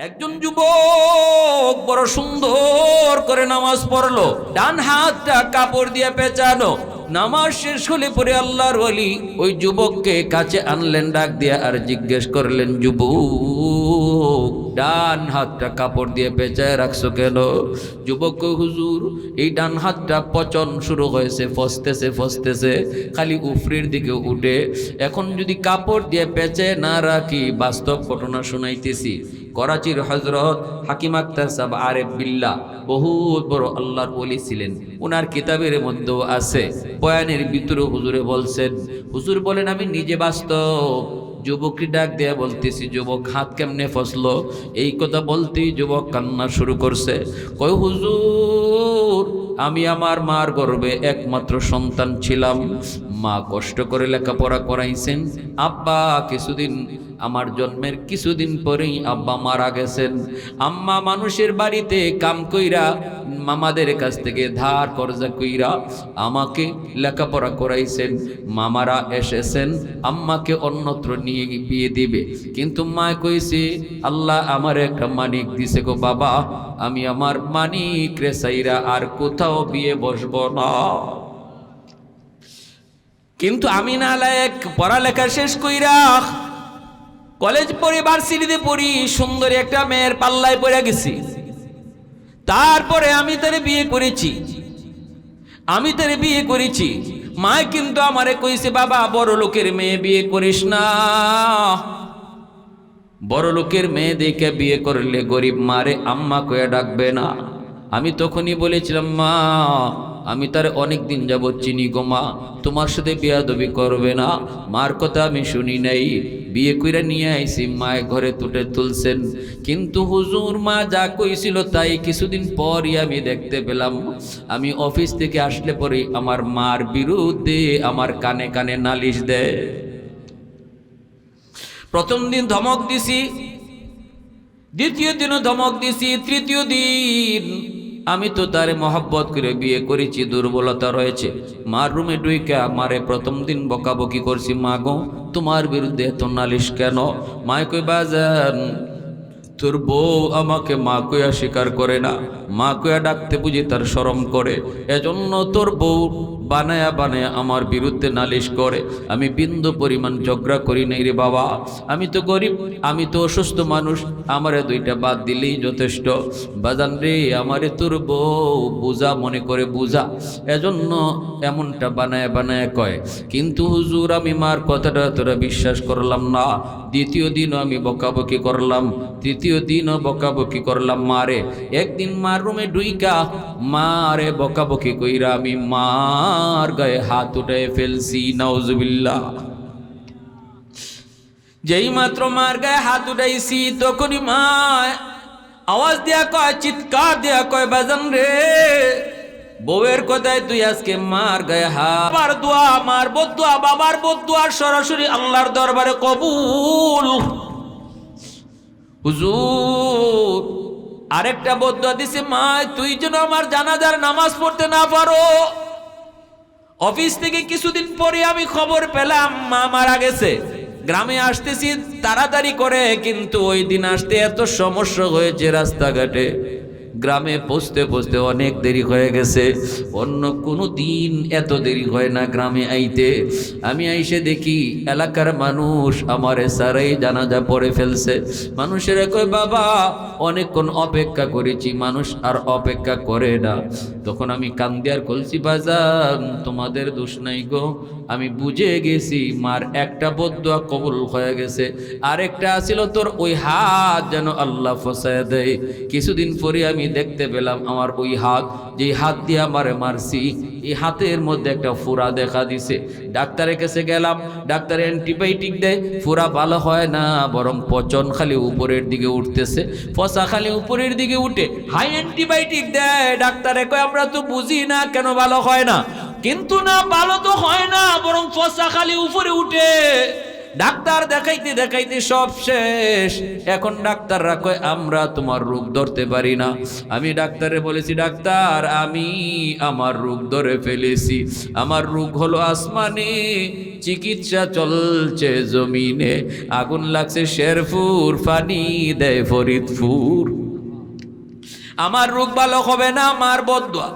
একজন যুবক বড় সুন্দর করে নামাজ পড়লো, ডান হাতটা কাপড় দিয়ে পেঁচানো। নামাজ শেষ হলে পরে আল্লাহর ওলি ওই যুবককে কাছে আনলেন, ডাক দিয়ে আর জিজ্ঞেস করলেন, যুবক ডান হাতটা কাপড় দিয়ে পেঁচায় রাখছো কেন? যুবক কই, হুজুর এই ডান হাতটা পচন শুরু হয়েছে, ফসতেছে খালি উফরির দিকে উঠে। এখন যদি কাপড় দিয়ে পেঁচে না রাখি, বাস্তব ঘটনা শুনাইতেছি। করাচির হযরত হাকিম আখতার সাহেব আরেফ বিল্লাহ বহুত বড় আল্লাহর ওলি ছিলেন। ওনার কিতাবের মধ্যেও আছে, বয়ানের ভিতরে হুজুরে বলছেন, হুজুর বলেন আমি নিজে বাস্তব। যুবককে ডাক দেয়া বলতেছি, যুবক হাত কেমনে ফসলো? এই কথা বলতেই যুবক কান্না শুরু করছে। কই, হুজুর আমি আমার মার গর্ভে একমাত্র সন্তান ছিলাম। মা কষ্ট করে লেখাপড়া করাইছেন। আব্বা কিছুদিন, আমার জন্মের কিছুদিন পরেই আব্বা মারা গেছেন। আম্মা মানুষের বাড়িতে কাম কইরা, মামাদের কাছ থেকে ধার কর্জা কইরা আমাকে লেখাপড়া করাইছেন। মামারা এসেছেন আম্মাকে অন্যত্র নিয়ে বিয়ে দিবে, কিন্তু মা কইছে, আল্লাহ আমার একটা মানিক দিছে গো বাবা, আমি আমার মানিক রে সাইরা আর কোথাও বিয়ে বসবো না। কিন্তু আমি নালায়েক, পড়ালেখা শেষ কইরা কলেজ পড়ি, ভার্সিটিতে পড়ি, সুন্দরী একটা মেয়ের পাল্লায় পড়ে গেছি। তারপরে আমি তারে বিয়ে করেছি। মা কিন্তু আমারে কইছে, বাবা বড় লোকের মেয়ে বিয়ে করিস না, বড় লোকের মেয়ে দেখে বিয়ে করলে গরিব মারে আম্মা কয়ে ডাকবে না। আমি তখনই বলেছিলাম, মা আমি তার অনেক দিন যাবৎ চিনি গো মা, তোমার সাথে বিয়াদবি করবে না। মার কথা আমি শুনি নাই, বিয়ে কইরা নিয়ে আইছি, মায়ের ঘরে তুলছেন। কিন্তু হুজুর মা যা কইছিল তাই কিছুদিন পরই আমি দেখতে পেলাম, আমি অফিস থেকে আসলে পরে আমার মার বিরুদ্ধে আমার কানে কানে নালিশ দেয়। প্রথম দিন ধমক দিছি, দ্বিতীয় দিনও ধমক দিছি, তৃতীয় দিন আমি তো তারে মহব্বত করে বিয়ে করেছি, দুর্বলতা রয়েছে। মার রুমে ডুইকা মারে প্রথম দিন বকাবকি করছি, মা গো তোমার বিরুদ্ধে এত নালিশ কেন? মায় কই, বাজান তোর বউ আমাকে মা কইয়া স্বীকার করে না, মা কইয়া ডাকতে বুঝি তার শরম করে, এজন্য তোর বউ বানায়া আমার বিরুদ্ধে নালিশ করে। আমি বিন্দু পরিমাণ ঝগড়া করি নাই রে বাবা, আমি তো গরিব, আমি তো অসুস্থ মানুষ, আমারে দুইটা বাদ দিলেই যথেষ্ট। বাজান রে, আমারে তোর বউ বুঝা মনে করে বুঝা, এজন্য এমনটা বানায়া কয়। কিন্তু হুজুর আমি মার কথাটা তোরা বিশ্বাস করলাম না। দ্বিতীয় দিনও আমি বকাবকি করলাম, তৃতীয় দিনও বকাবকি করলাম মারে। একদিন মার রুমে ডুইকা মারে বকাবকি কইরা আমি মার গায়ে হাত উঠায় ফেলছি, নাউজুবিল্লাহ। যেই মাত্র মার গায়ে হাত উঠাইছি, তখনই মা আওয়াজ দিয়া কয়, চিৎকার দিয়া কয়, বাজান রে বউয়ের কথায় তুই আজকে মার গায়ে হাত। বাবার দোয়া, মার বদদোয়া, বাবার বদদোয়া সরাসরি আল্লাহর দরবারে কবুল। হুজুর আরেকটা বদদোয়া দিছে, মা তুই যেন আমার জানাজার নামাজ পড়তে না পারো। অফিস থেকে কিছুদিন পরে আমি খবর পেলাম মা মারা গেছে। গ্রামে আসতেছি তাড়াতাড়ি করে, কিন্তু ওই দিন আসতে এত সমস্যা হয়েছে রাস্তাঘাটে, গ্রামে পৌঁছতে অনেক দেরি হয়ে গেছে। অন্য কোনো দিন এত দেরি হয় না গ্রামে আইতে। আমি আইসে দেখি এলাকার মানুষ আমারে সারাই জানাজা পড়ে ফেলছে। মানুষেরা কয়, বাবা অনেকক্ষণ অপেক্ষা করেছি, মানুষ আর অপেক্ষা করে না। তখন আমি কান্দিয়ার কলসি, বাজান তোমাদের দোষ নাই গো, আমি বুঝে গেছি মার একটা বদদোয়া কবুল হয়ে গেছে, আরেকটা ছিল তোর ওই হাত যেন আল্লাহ ফসায় দেয়। কিছুদিন পরে আমি দেখতে পেলাম আমার ওই হাত, যে হাত দিয়ে আমারে মারছি, এই হাতের মধ্যে একটা ফুরা দেখা দিছে। ডাক্তারের কাছে গেলাম, ডাক্তার অ্যান্টিবায়োটিক দেয়, ফুরা ভালো হয় না, বরং পচন খালি উপরের দিকে উঠতেছে, ফসা খালি উপরের দিকে উঠে, হাই অ্যান্টিবায়োটিক দেয়। ডাক্তারে কয়, আমরা তো বুঝি না কেন ভালো হয় না, কিন্তু না ভালো তো হয় না, বরং ফসা খালি উপরে উঠে। ডাক্তার দেখাইতে দেখাইতে সব শেষ। এখন ডাক্তাররা কয় আমরা তোমার রোগ ধরতে পারি না। আমি ডাক্তারে বলেছি, ডাক্তার আমি আমার রোগ ধরে ফেলেছি, আমার রোগ হলো আসমানে, চিকিৎসা চলছে জমিনে, আগুন লাগছে শেরপুর, পানি দেয় ফরিদপুর, আমার রোগ ভালো হবে না, আমার বদদোয়া।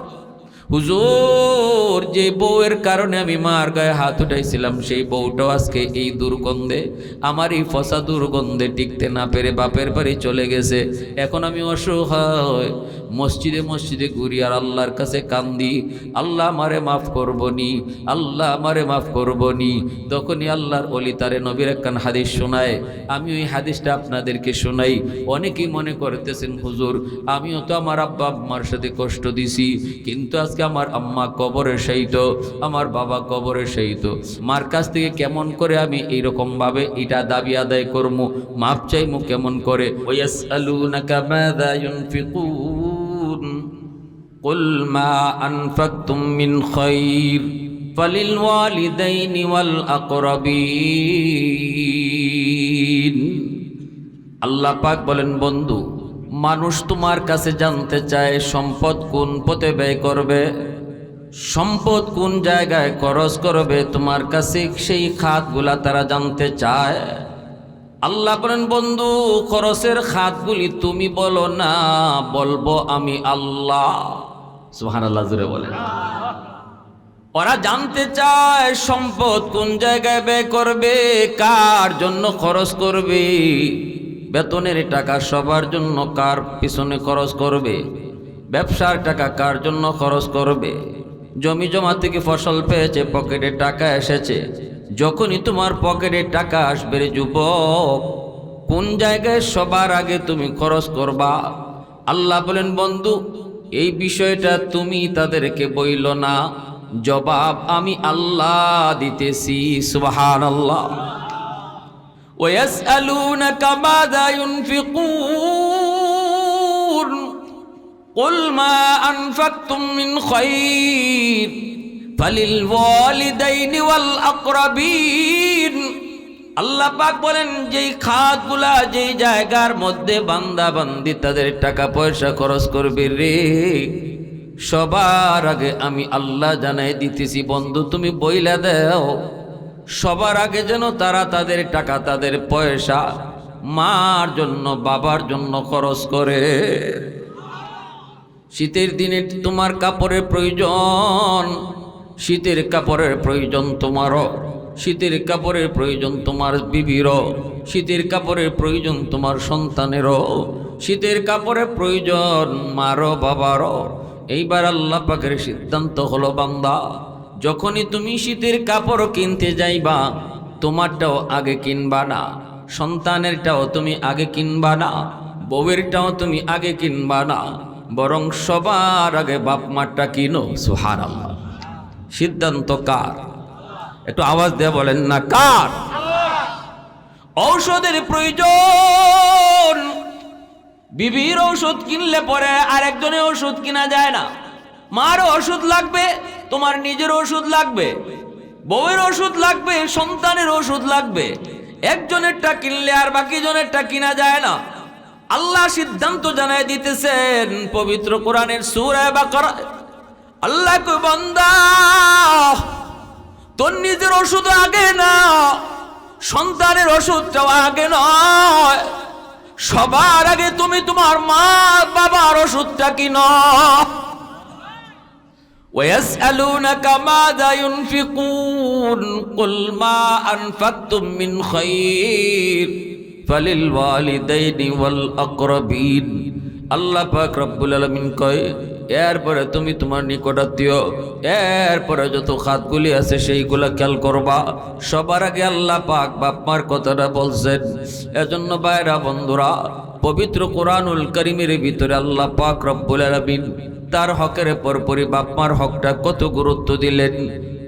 হুজুর, যে বউয়ের কারণে আমি মার গায়ে হাত উঠাইছিলাম, সেই বউটাও আজকে এই দুর্গন্ধে, আমার এই ফসা দুর্গন্ধে টিকতে না পেরে বাপের বাড়ি চলে গেছে। এখন আমি অসহায়, মসজিদে মসজিদে ঘুরি আর আল্লাহর কাছে কান্দি, আল্লাহ আমারে মাফ করবনি, আল্লাহ আমারে মাফ করবনি। তখনই আল্লাহর ওলি তারে নবীর একখান হাদিস শোনায়, আমি ওই হাদিসটা আপনাদেরকে শোনাই। অনেকেই মনে করতেছেন হুজুর আমিও তো আমার আব্বা আম্মার সাথে কষ্ট দিছি, কিন্তু আজকে আমার আম্মা কবরে শায়িত, আমার বাবা কবরে শায়িত, মার কাছ থেকে কেমন করে আমি এইরকম ভাবে এটা দাবি আদায় করবো, মাপ চাইমু কেমন করে? ওয়াসআলুনাকা মাযা ইউনফিকুন কুল মা আনফাকতুম মিন খায়র ফালিল ওয়ালিদাইনি ওয়াল আকরাবিন। আল্লাহ পাক বলেন, বন্ধু মানুষ তোমার কাছে জানতে চায় সম্পদ কোন পথে ব্যয় করবে, সম্পদ কোন জায়গায় খরচ করবে, তোমার কাছে সেই খাতগুলা তারা জানতে চায়। আল্লাহ বলেন, বন্ধু খরচের খাতগুলি তুমি বলো না, বলবো আমি আল্লাহ। সুবহানাল্লাহ, জোরে বলেন। ওরা জানতে চায় সম্পদ কোন জায়গায় ব্যয় করবে, কার জন্য খরচ করবে, বেতনের টাকা সবার জন্য কার পিছনে খরচ করবে, ব্যবসার টাকা কার জন্য খরচ করবে, জমি জমা থেকে ফসল পেয়েছে, পকেটে টাকা এসেছে, যখনই তোমার পকেটে টাকা আসবে রে যুবক, কোন জায়গায় সবার আগে তুমি খরচ করবা? আল্লাহ বলেন, বন্ধু এই বিষয়টা তুমি তাদেরকে বইল না, জবাব আমি আল্লাহ দিতেছি। সুবহানাল্লাহ। ويسألونك ماذا ينفقون قل ما أنفقتم من خير فللوالدين والأقربين। আল্লাহ পাক বলেন, যেই খাতগুলা যেই জায়গার মধ্যে বান্দা বান্দি তাদের টাকা পয়সা খরচ করবে রে, সবার আগে আমি আল্লাহ জানাই দিতেছি। বন্ধু তুমি বইলা দাও, সবার আগে যেন তারা তাদের টাকা তাদের পয়সা মার জন্য বাবার জন্য খরচ করে। শীতের দিনে তোমার কাপড়ের প্রয়োজন, শীতের কাপড়ের প্রয়োজন তোমারও, শীতের কাপড়ের প্রয়োজন তোমার বিবিরও, শীতের কাপড়ের প্রয়োজন তোমার সন্তানেরও, শীতের কাপড়ের প্রয়োজন মারও বাবারও। এইবার আল্লাহ পাকের সিদ্ধান্ত হলো, বান্দা যখনই তুমি শীতের কাপড় কিনতে যাইবা, তোমারটাও আগে কিনবা না, সন্তানেরটাও তুমি আগে কিনবা না, বউয়েরটাও তুমি আগে কিনবা না, বরং সবার আগে বাপ মারটা কিনো। সুবহানাল্লাহ। সিদ্ধান্ত কার? একটু আওয়াজ দিয়ে বলেন না, কার? ঔষধের প্রয়োজন, বিবির ঔষধ কিনলে পরে আরেকজনের ওষুধ কিনা যায় না। মার ওষুধ লাগবে, তোমার নিজের ওষুধ লাগবে, বউয়ের ওষুধ লাগবে, সন্তানের ওষুধ লাগবে। একজনেরটা কিনলে আর বাকি জনেরটা কিনা যায় না। আল্লাহ সিদ্ধান্ত জানায় দিতেছেন পবিত্র কোরআনের সূরা বাকারা। আল্লাহ কই, বান্দা তোর নিজের ওষুধ আগে না, সন্তানের ওষুধটাও আগে নয়, সবার আগে তুমি তোমার মা বাবার ওষুধটা কিনো। ويسألونك ماذا ينفقون قل ما أنفقتم من خير فللوالدين والأقربين। আল্লাহ পাক রব্বুল আলামিন কয়, এরপরে তুমি তোমার নিকটাত্মীয়, এরপরে যত খাতগুলি আছে সেইগুলা খেয়াল করবা। সবার আগে আল্লাহ পাক বাপ মার কথাটা বলছেন। এজন্য ভাইরা বন্ধুরা, পবিত্র কোরআনুল কারীমের ভিতরে আল্লাহ পাক রব্বুল আলামিন তার হকের পরপরই বাপ মার হকটা কত গুরুত্ব দিলেন,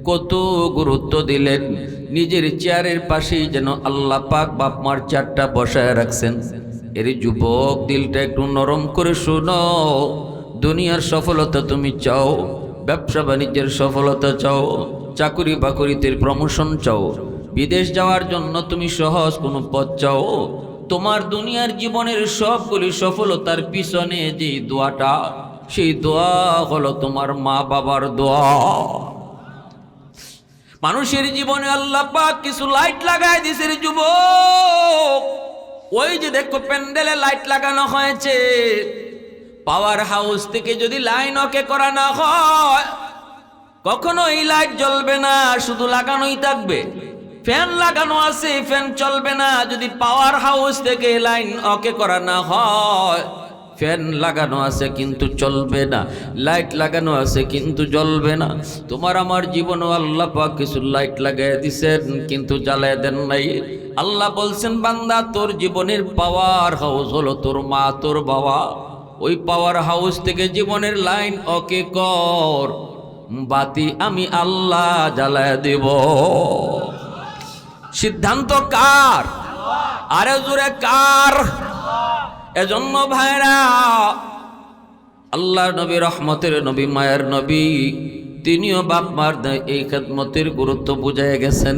কত গুরুত্ব দিলেন। নিজের চেয়ারের পাশেই যেন আল্লাহ পাক বাপ মার চেয়ারটা বসায় রাখছেন। এর যুবক দিলটা একটু নরম করে শোনো। দুনিয়ার সফলতা তুমি চাও, ব্যবসা বাণিজ্যের সফলতা চাও, চাকুরি বাকরিতে প্রমোশন চাও, বিদেশ যাওয়ার জন্য তুমি সহজ কোনো পথ চাও, তোমার দুনিয়ার জীবনের সবগুলি সফলতার পিছনে যে দোয়াটা, সেই দোয়া হলো তোমার মা বাবার দোয়া। মানুষের জীবনে আল্লাহ পাক কিছু লাইট লাগায় দিয়েছে রে যুবক। ওই যে দেখো প্যান্ডেলে লাইট লাগানো হয়েছে, পাওয়ার হাউস থেকে যদি লাইন ওকে করা না হয় কখনো এই লাইট জ্বলবে না, শুধু লাগানোই থাকবে। ফ্যান লাগানো আছে, ফ্যান চলবে না যদি পাওয়ার হাউস থেকে লাইন ওকে করা না হয়। ফ্যান লাগানো আছে কিন্তু চলবে না, লাইট লাগানো আছে কিন্তু জ্বলবে না। তোমার আমার জীবনও আল্লাহ পাক কিছু লাইট লাগাই দিছেন কিন্তু জ্বালায় দেন নাই। আল্লাহ বলছেন বান্দা, তোর জীবনের পাওয়ার হাউস হলো তোর মা তোর বাবা। ওই পাওয়ার হাউস থেকে জীবনের লাইন ওকে কর, বাতি আমি আল্লাহ জ্বালায় দেব। সিদ্ধান্ত কার? আরে জোরে কার? এজন্য ভাইরা, আল্লাহ নবী, রহমতের নবী, মায়ের নবী, তিনিও বাপ মার এই খেদমতের গুরুত্ব বুঝাই গেছেন।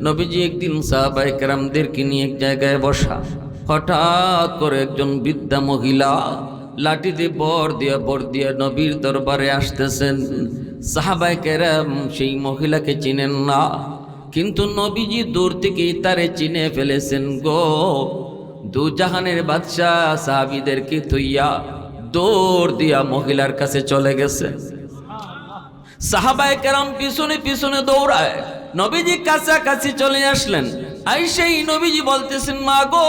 নবীজি একদিন সাহাবায়ে কেরামদেরকে নিয়ে এক জায়গায় বসা, হঠাৎ করে একজন বৃদ্ধা মহিলা লাঠিতে বর দিয়া নবীর দরবারে আসতেছেন। সাহাবায়ে কেরাম সেই মহিলাকে চিনেন না, কিন্তু নবীজি দূর থেকেই তারে চিনে ফেলেছেন গো। দু জাহানের বাদশাহ সাহাবীদেরকে থইয়া দৌড় দিয়া মহিলার কাছে চলে গেছে। সাহাবায়ে কেরাম পিছনে পিছনে দৌড়ায় নবীজি কাছাকাছি চলে আসলেন। আইসেই নবীজি বলতেছেন, মা গো,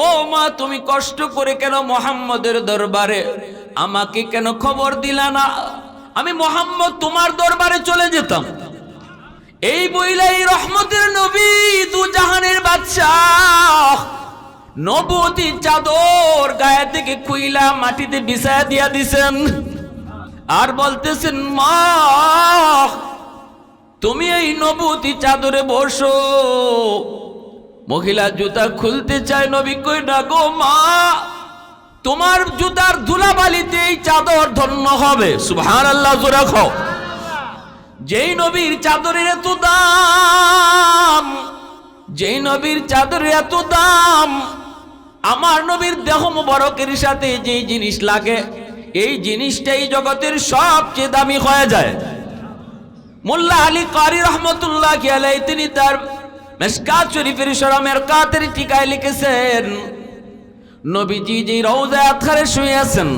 ও মা, তুমি কষ্ট করে কেন মুহাম্মদের দরবারে আমাকে কেন খবর দিলা না? আমি মুহাম্মদ তোমার দরবারে চলে যেতাম। এই বইলাই রহমতের নবী, দু জাহানের বাদশাহ, নবুয়তি চাদর গায়ে থেকে খুইলা মাটিতে বিছায়া দিয়া দিছেন আর বলতেছেন, মা, তুমি এই নবুয়তি চাদরে বসো। মহিলা জুতা খুলতে চায়, নবী কই না গো মা, তোমার জুতার ধুলাবালিতে এই চাদর ধন্য হবে। সুবহানাল্লাহ, জোরে খাও। যেই নবীর চাদরের এত দাম, যেই নবীর চাদরের এত দাম, আমার নবীর দেহ মুবারকের সাথে যেই জিনিস লাগে, এই জিনিসটাই জগতের সবচেয়ে দামি হয়ে যায়। মোল্লা আলী কারি রহমতুল্লাহি আলাইহি তিনি তার মিশকাত শরীফের সূরা মিরকাতের টিকায় লিখেছেন, নবীজি যে রওজা আতহারে শুয়ে আছেন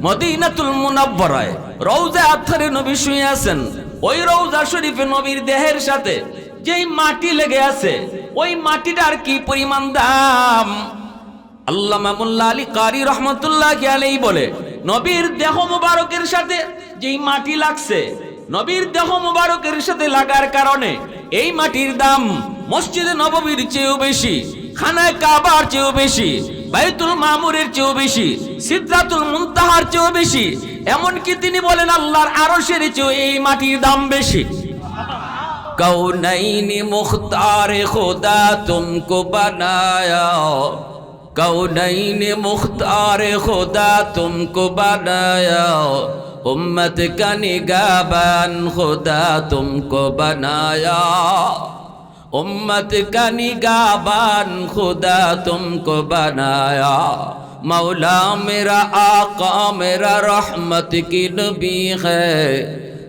মদিনাতুল মুনাওয়ারায়, রওজা আতহারে নবী শুয়ে আছেন, ওই রওজা শরীফে নবীর দেহের সাথে যেই মাটি লেগে আছে, ওই মাটিটার কি পরিমাণ দাম। আল্লামা মোল্লা আলী কারি রহমতুল্লাহি আলাইহি বলে, নবীর দেহ মুবারকের সাথে যেই মাটি লাগছে, নবীর দেহ মুবারকের সাথে লাগার কারণে এই মাটির দাম মসজিদে নববীর চেয়েও বেশি, খানায় কাবার চেয়েও বেশি, বাইতুল মামুরের চেয়েও বেশি, সিদরাতুল মুনতাহার চেয়েও বেশি, এমনকি তিনি বলেন আল্লাহর আরশের চেয়েও এই মাটির দাম বেশি। কৌনাইনি মুখতারে খোদা তুমকো বানায়া, কৌনাইনি মুখতারে খোদা তুমকো বানায়া, উম্মত কা নিগাবান খোদা তুমকো বানায়া, उम्मत का निगाबान खुदा तुमको बनाया। मौला मेरा आका मेरा रहमत की नबी है,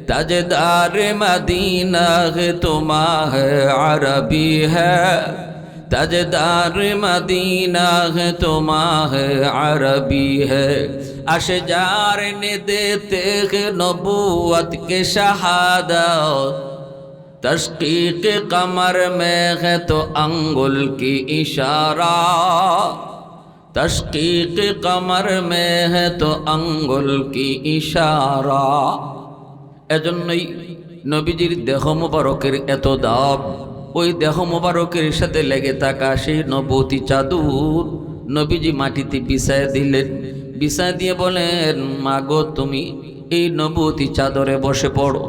ताजदार मदीना है तुम्हारे अरबी है, ताजदार मदीना है तुम्हारे अरबी है। अशजार ने देते हैं नबूवत के शहादत, तशकीक कमर में है तो अंगुल की इशारा, तशकीक कमर में है तो अंगुल की इशारा। এজন্যই নবীজির দেহ মুবারকের এত দাম, ওই দেহ মুবারকের সাথে লেগে থাকা সেই নবুয়তি চাদর নবীজি মাটিতে বিছায় দিলেন। বিছায় দিয়ে বলেন, মা গো, তুমি এই নবুয়তি চাদরে বসে পড়ো,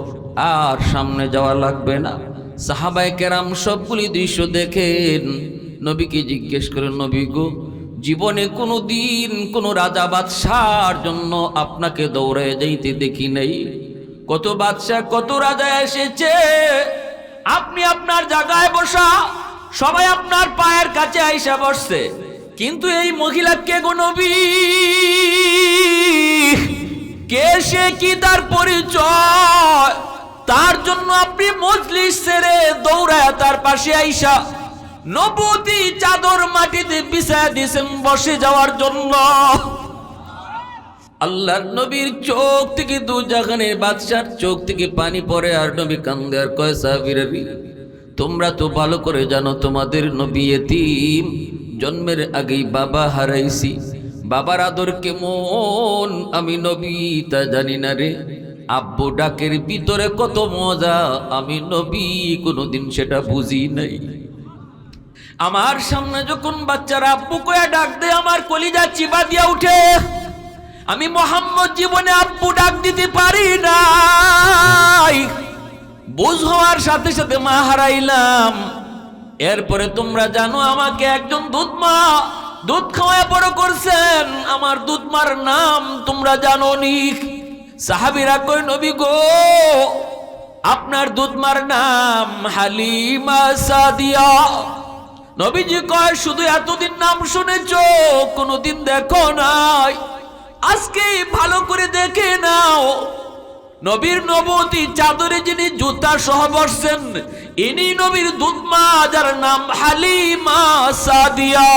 আর সামনে যাওয়া লাগবে না। সাহাবায়ে কেরাম সবগুলি দৃশ্য দেখেন, নবীকে জিজ্ঞেস করেন, নবী গো, জীবনে কোনো দিন কোনো রাজা বাদশার জন্য আপনাকে দৌড়ে যাইতে দেখি নাই। কত বাদশা কত রাজা এসেছে, আপনি আপনার জায়গায় বসা, সবাই আপনার পায়ের কাছে আইসা বসছে, কিন্তু এই মহিলা কে গো নবী? কে সে, কি তার পরিচয়? তার জন্য আপনি মজলিস ছেড়ে দৌড়ায় তার পাশে আইসা নবুতি চাদর মাটিতে বিছায়া দিয়েছেন বসে যাওয়ার জন্য। আল্লাহর নবীর চোখ থেকে দুজাহানের বাদশার চোখ থেকে পানি পড়ে, আর নবী কান্দে আর কয়, সাহাবীরা তোমরা তো ভালো করে জানো তোমাদের নবী এতিম, জন্মের আগেই বাবা হারাইছি, বাবার আদর কেমন আমি নবী তা জানি না রে। আব্বু ডাকের ভিতরে কত মজা আমি নবী কোনোদিন সেটা বুঝি নাই। আমার সামনে যখন বাচ্চারা আব্বু কয়া ডাক দেয় আমার কলিজা চিবা দিয়া উঠে। আমি মোহাম্মদ জীবনে আব্বু ডাক দিতে পারি নাই, বুঝ হওয়ার সাথে সাথে মা হারাইলাম। এরপরে তোমরা জানো আমাকে একজন দুধমা দুধ খাওয়ায় বড় করছেন, আমার দুধমার নাম তোমরা জানো নি? সাহাবীরা কয়, নবী গো আপনার দুধমার নাম হালিমা সাদিয়া। নবীজি কয়, শুধু এতদিন নাম শুনেছো, কোনোদিন দেখো নাই, আজকে ভালো করে দেখে নাও। নবীর নবতী চাদরে যিনি জুতা সহ বসছেন ইনি নবীর দুধমা, যার নাম হালিমা সাদিয়া।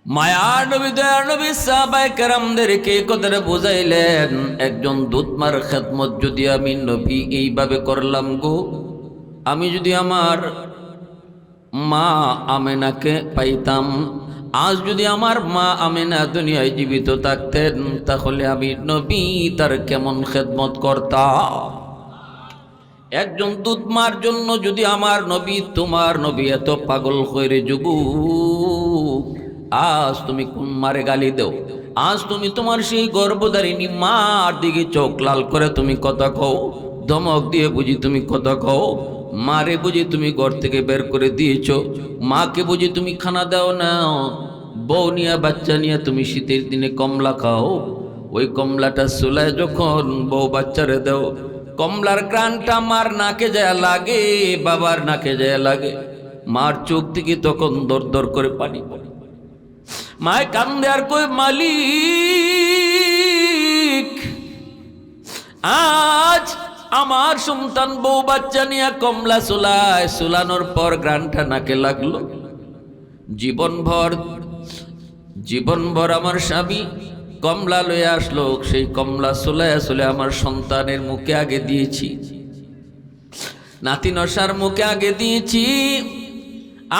মায়ার নবী দয়ার নবী সাহাবায়ে কেরামদেরকে কথাটা বুঝাইলেন, একজন দুধমার খেদমত যদি আমি নবী এইভাবে করলাম গো, আমি যদি আমার মা আমেনাকে পাইতাম, আজ যদি আমার মা আমেনা দুনিয়ায় জীবিত থাকতেন, তাহলে আমি নবী তার কেমন খেদমত করতাম। একজন দুধমার জন্য যদি আমার নবী তোমার নবী এত পাগল হয়ে যুবক, আজ তুমি কোন মারে গালি দেও? আজ তুমি তোমার সেই গর্ভধারিণী মার দিকে চোখ লাল করে তুমি কথা কও, ধমক দিয়ে বুঝি তুমি কথা কও? মারে বুঝি তুমি ঘর থেকে বের করে দিয়েছ, মাকে বুঝি তুমি খানা দাও না? বউ নিয়ে বাচ্চা নিয়ে তুমি শীতের দিনে কমলা খাও, ওই কমলাটা চুলায় যখন বউ বাচ্চারে দাও, কমলার গ্রানটা মার নাকে যায় লাগে, বাবার নাকে যায় লাগে, মার চোখ থেকে তখন দর দর করে পানি পড়ে। মায় কান্দে আর কই, মালিক আজ আমার সন্তান বউ বাচ্চা নিয়ে কমলা চুলায়, চুলানোর পর গ্রানটা নাকে লাগলো, জীবনভর আমার স্বামী কমলা লয়ে আসলো, সেই কমলা চুলায় আসলে আমার সন্তানের মুখে আগে দিয়েছি, নাতি নসার মুখে আগে দিয়েছি।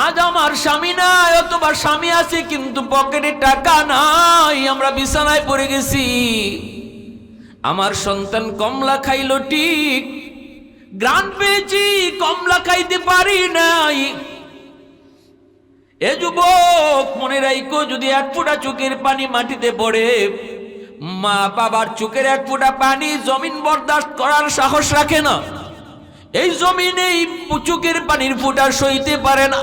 আজ আমার স্বামী নাই, অথবা স্বামী আছে কিন্তু পকেটে টাকা নাই, আমরা বিছানায় পড়ে গেছি। আমার সন্তান কমলা খাইলো ঠিক, গ্রান পেয়েছি, কমলা খাইতে পারি নাই। এ যুবক মনে রাখো, যদি এক ফোঁটা চোখের পানি মাটিতে পড়ে, মা বাবার চোখের এক ফোঁটা পানি জমিন বরদাস্ত করার সাহস রাখে না। এই জমিনে এই চোখের পানির ফোঁটা সইতে পারে না।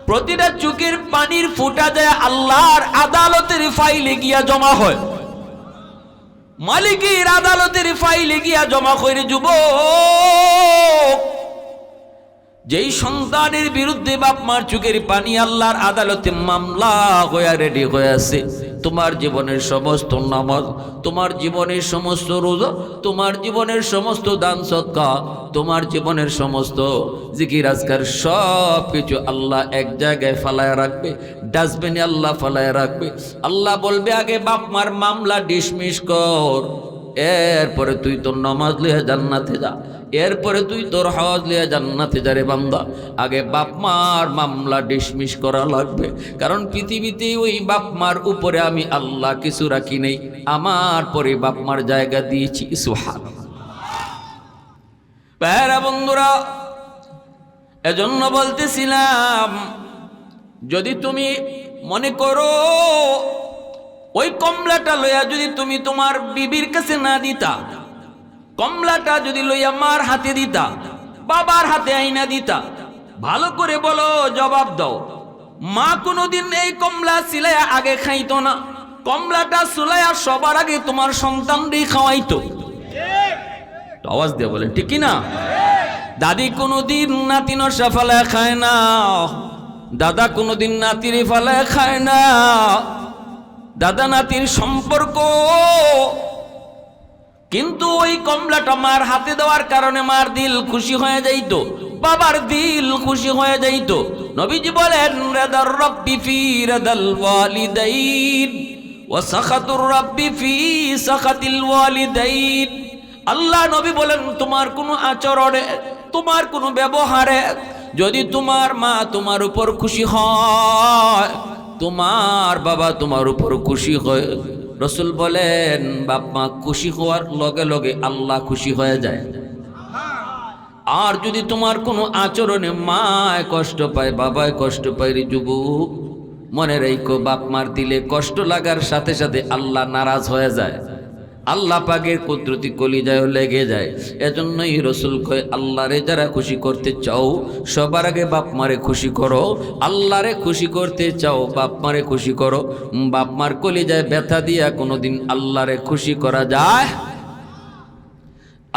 প্রতিটা চোখের পানির ফোঁটা যায় আল্লাহর আদালতের ফাইলে গিয়া জমা হয়, মালিকের আদালতের ফাইলে গিয়া জমা করে। যুবক, যেই সন্তানের বিরুদ্ধে বাপ মার চোখের পানি আল্লাহর আদালতে মামলা হয়ে রেডি হয়ে আছে, তোমার জীবনের সমস্ত নামাজ, তোমার জীবনের সমস্ত রোজা, তোমার জীবনের সমস্ত দান সদকা, তোমার জীবনের সমস্ত জিকির আজকার সব কিছু আল্লাহ এক জায়গায় ফালায় রাখবে, ডাস্টবিনে আল্লাহ ফালায় রাখবে। আল্লাহ বলবে, আগে বাপ মার মামলা ডিসমিস কর, এরপরে তুই তোর নামাজ লিয়ে জান্নাতে যা, এরপরে তুই তোর হজ লিয়ে জান্নাতে যা রে বান্দা। আগে বাপ মার মামলা ডিসমিস করা লাগবে, কারণ পৃথিবীতে ওই বাপ মার উপরে আমি আল্লাহ কিছু রাখি নেই, আমার পরে বাপ মার জায়গা দিয়েছি। সুবহানাল্লাহ। প্যারা বন্ধুরা, এজন্য বলতেছিলাম, যদি তুমি মনে করো ওই কমলাটা লইয়া যদি তুমি তোমার বিবির কাছে না দিতা, কমলাটা যদি লইয়া মার হাতে দিতা, বাবার হাতে আইনা দিতা, ভালো করে বলো, জবাব দাও। মা কোনোদিন এই কমলা সিলাইয়া আগে খাইতো না, কমলাটা সুলাইয়া সবার আগে তোমার সন্তানরই খাওয়াইতো। আওয়াজ দিয়ে বলেন ঠিক কিনা? দাদি কোনোদিন নাতি নশা ফালায় খায় না, দাদা কোনোদিন নাতিরে ফালায় খায় না। দাদা নাতির সম্পর্ক, কিন্তু ওই কমলাটা মার হাতে দেওয়ার কারণে মার দিল খুশি হয়ে যাইত, বাবার দিল খুশি হয়ে যাইত। নবীজি বলেন রাদার রাব্বি ফি রাদাল ওয়ালিদাইন ওয়া সাখাতুর রাব্বি ফি সাখাতিল ওয়ালিদাইন। আল্লাহ নবী বলেন তোমার কোনো আচরণে, তোমার কোনো ব্যবহারে যদি তোমার মা তোমার উপর খুশি হয়, তোমার বাবা তোমার উপর খুশি হয়, রসুল বলেন বাপ মা খুশি হওয়ার লগে লগে আল্লাহ খুশি হয়ে যায়। আর যদি তোমার কোনো আচরণে মায় কষ্ট পায়, বাবায় কষ্ট পায়, রে যুবক মনে রাখো বাপ মার দিলে কষ্ট লাগার সাথে সাথে আল্লাহ নারাজ হয়ে যায়, আল্লাহ পাকের কুদরতি কলিজায়ও লেগে যায়। এজন্যই রসুল কয় আল্লাহরে যারা খুশি করতে চাও সবার আগে বাপ মারে খুশি করো। আল্লাহরে খুশি করতে চাও বাপ মারে খুশি করো। বাপ মার কলিজায় ব্যথা দিয়া কোনোদিন আল্লাহরে খুশি করা যায়?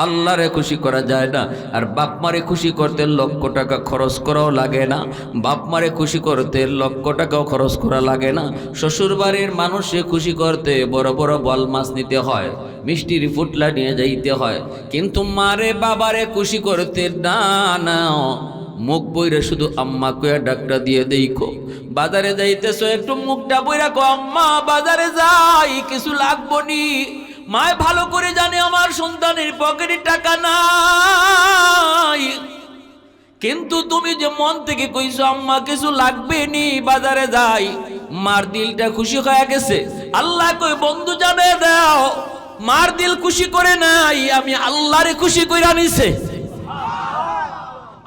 আল্লাহরে খুশি করা যায় না। আর বাপ মারে খুশি করতে লক্ষ টাকা খরচ করাও লাগে না, বাপ মারে খুশি করতে লক্ষ টাকাও খরচ করা লাগে না। শ্বশুর বাড়ির মানুষে খুশি করতে বড় বড় বল মাছ নিতে হয়, মিষ্টির ফুটলা নিয়ে যাইতে হয়, কিন্তু মারে বাবারে খুশি করতে না না মুখ বইরে শুধু আম্মা কয়া ডাকটা দিয়ে দেইখো। বাজারে যাইতেছো একটু মুখটা বইরা কো আম্মা বাজারে যাই কিছু লাগবো নি। মায় ভালো করে জানে আমার সন্তানের পকেটে টাকা নাই, কিন্তু তুমি যে মন থেকে কইছো আম্মা কিছু লাগবে নি বাজারে যাই, মার দিলটা খুশি হয়ে গেছে। আল্লাহ কই বন্ধু জানে দাও মার দিল খুশি করে নাই, আমি আল্লাহরে খুশি কইরা নিছে,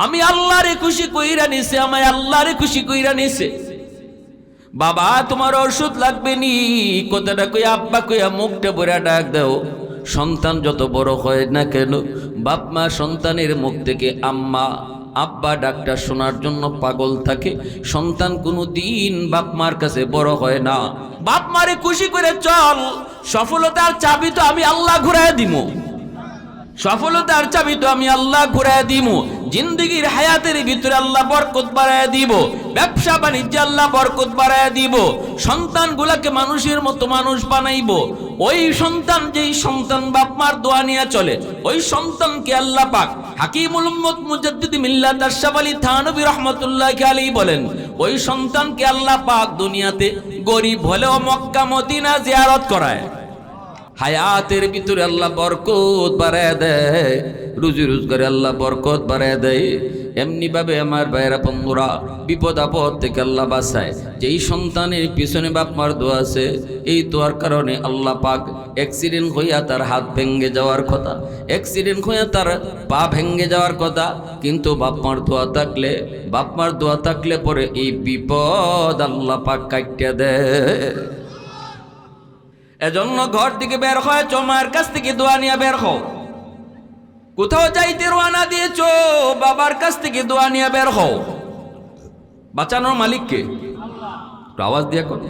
আমি আল্লাহরে খুশি কইরা নিছে, আমায় আল্লাহরে খুশি কইরা নিছে। বাবা তোমার ওষুধ লাগবে নি কথাটা কই আব্বা কইয়া মুখটা ভরে ডাক দাও। সন্তান যত বড় হয় না কেন বাপ মা সন্তানের মুখ থেকে আম্মা আব্বা ডাকটা শোনার জন্য পাগল থাকে। সন্তান কোনো দিন বাপ মার কাছে বড় হয় না। বাপ মারে খুশি করে চল, সফলতার চাবি তো আমি আল্লাহ ঘুরায় দিমু, সফলতার চাবি তো আমি আল্লাহ ঘুরায় দিমু। জিন্দগির হায়াতের ভিতরে আল্লাহ বরকত বাড়ায় দিব, ব্যবসা বাণিজ্যে আল্লাহ বরকত বাড়ায় দিব, সন্তানগুলাকে মানুষের মতো মানুষ বানাইব। ওই সন্তান যেই সন্তান বাপ মার দোয়া নিয়ে চলে ওই সন্তানকে আল্লাহ পাক হাকিমুল উম্মত মুজাদ্দিদ মিল্লাত আশরাফ আলী থানভী রাহমাতুল্লাহি আলাইহি বলেন ওই সন্তানকে আল্লাহ পাক দুনিয়াতে গরিব হলেও মক্কা মদিনা জিয়ারত করায়। হায়াতের ভিতরে আল্লাহ বরকত বাড়ায় দেয়, রুজি রোজগারে আল্লাহ বরকত বাড়ায় দেয়। এমনি ভাবে আমার ভাইয়েরা বন্ধুরা বিপদ আপদ থেকে আল্লাহ বাঁচায়। যেই সন্তানের পিছনে বাপ মার দোয়া আছে, এই দোয়ার কারণে আল্লাহ পাক অ্যাক্সিডেন্ট হইয়া তার হাত ভেঙে যাওয়ার কথা, অ্যাক্সিডেন্ট হইয়া তার পা ভেঙে যাওয়ার কথা, কিন্তু বাপ মার দোয়া থাকলে, বাপ মার দোয়া থাকলে পরে এই বিপদ আল্লাহ পাক কাটিয়ে দেয়। এজন্য ঘর থেকে বের হয়েছ মায়ের কাছ থেকে দোয়া নিয়ে বের হও। কোথাও যাইতে রওনা দিয়েছ বাবার কাছ থেকে দোয়া নিয়ে বের হও। বাঁচানোর মালিককে আওয়াজ দিয়ে করো।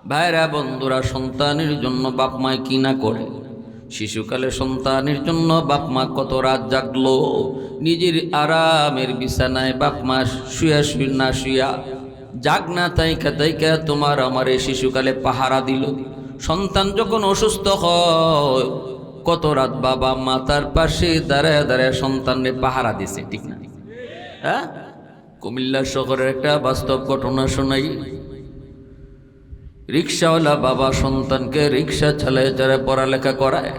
ভাইরা বন্ধুরা সন্তানের জন্য বাপ মায় কি না করে। শিশুকালে সন্তানের জন্য বাপ মা কত রাত জাগলো, নিজের আরামের বিছানায় বাপ মা শুয়া শুয়ে না শুয়া জাগ না তাইকা তাইকা তোমার আমার এই শিশুকালে পাহারা দিল। সন্তান যখন অসুস্থ হয় কত রাত বাবা মা তার পাশে দাঁড়ায় দাঁড়ায় সন্তানকে পাহারা দিছে, ঠিক না? হ্যাঁ, কুমিল্লা শহরের একটা বাস্তব ঘটনা শোনাই। রিক্সাওয়ালা বাবা সন্তানকে রিক্সা চালায় যারা পড়ালেখা করায়,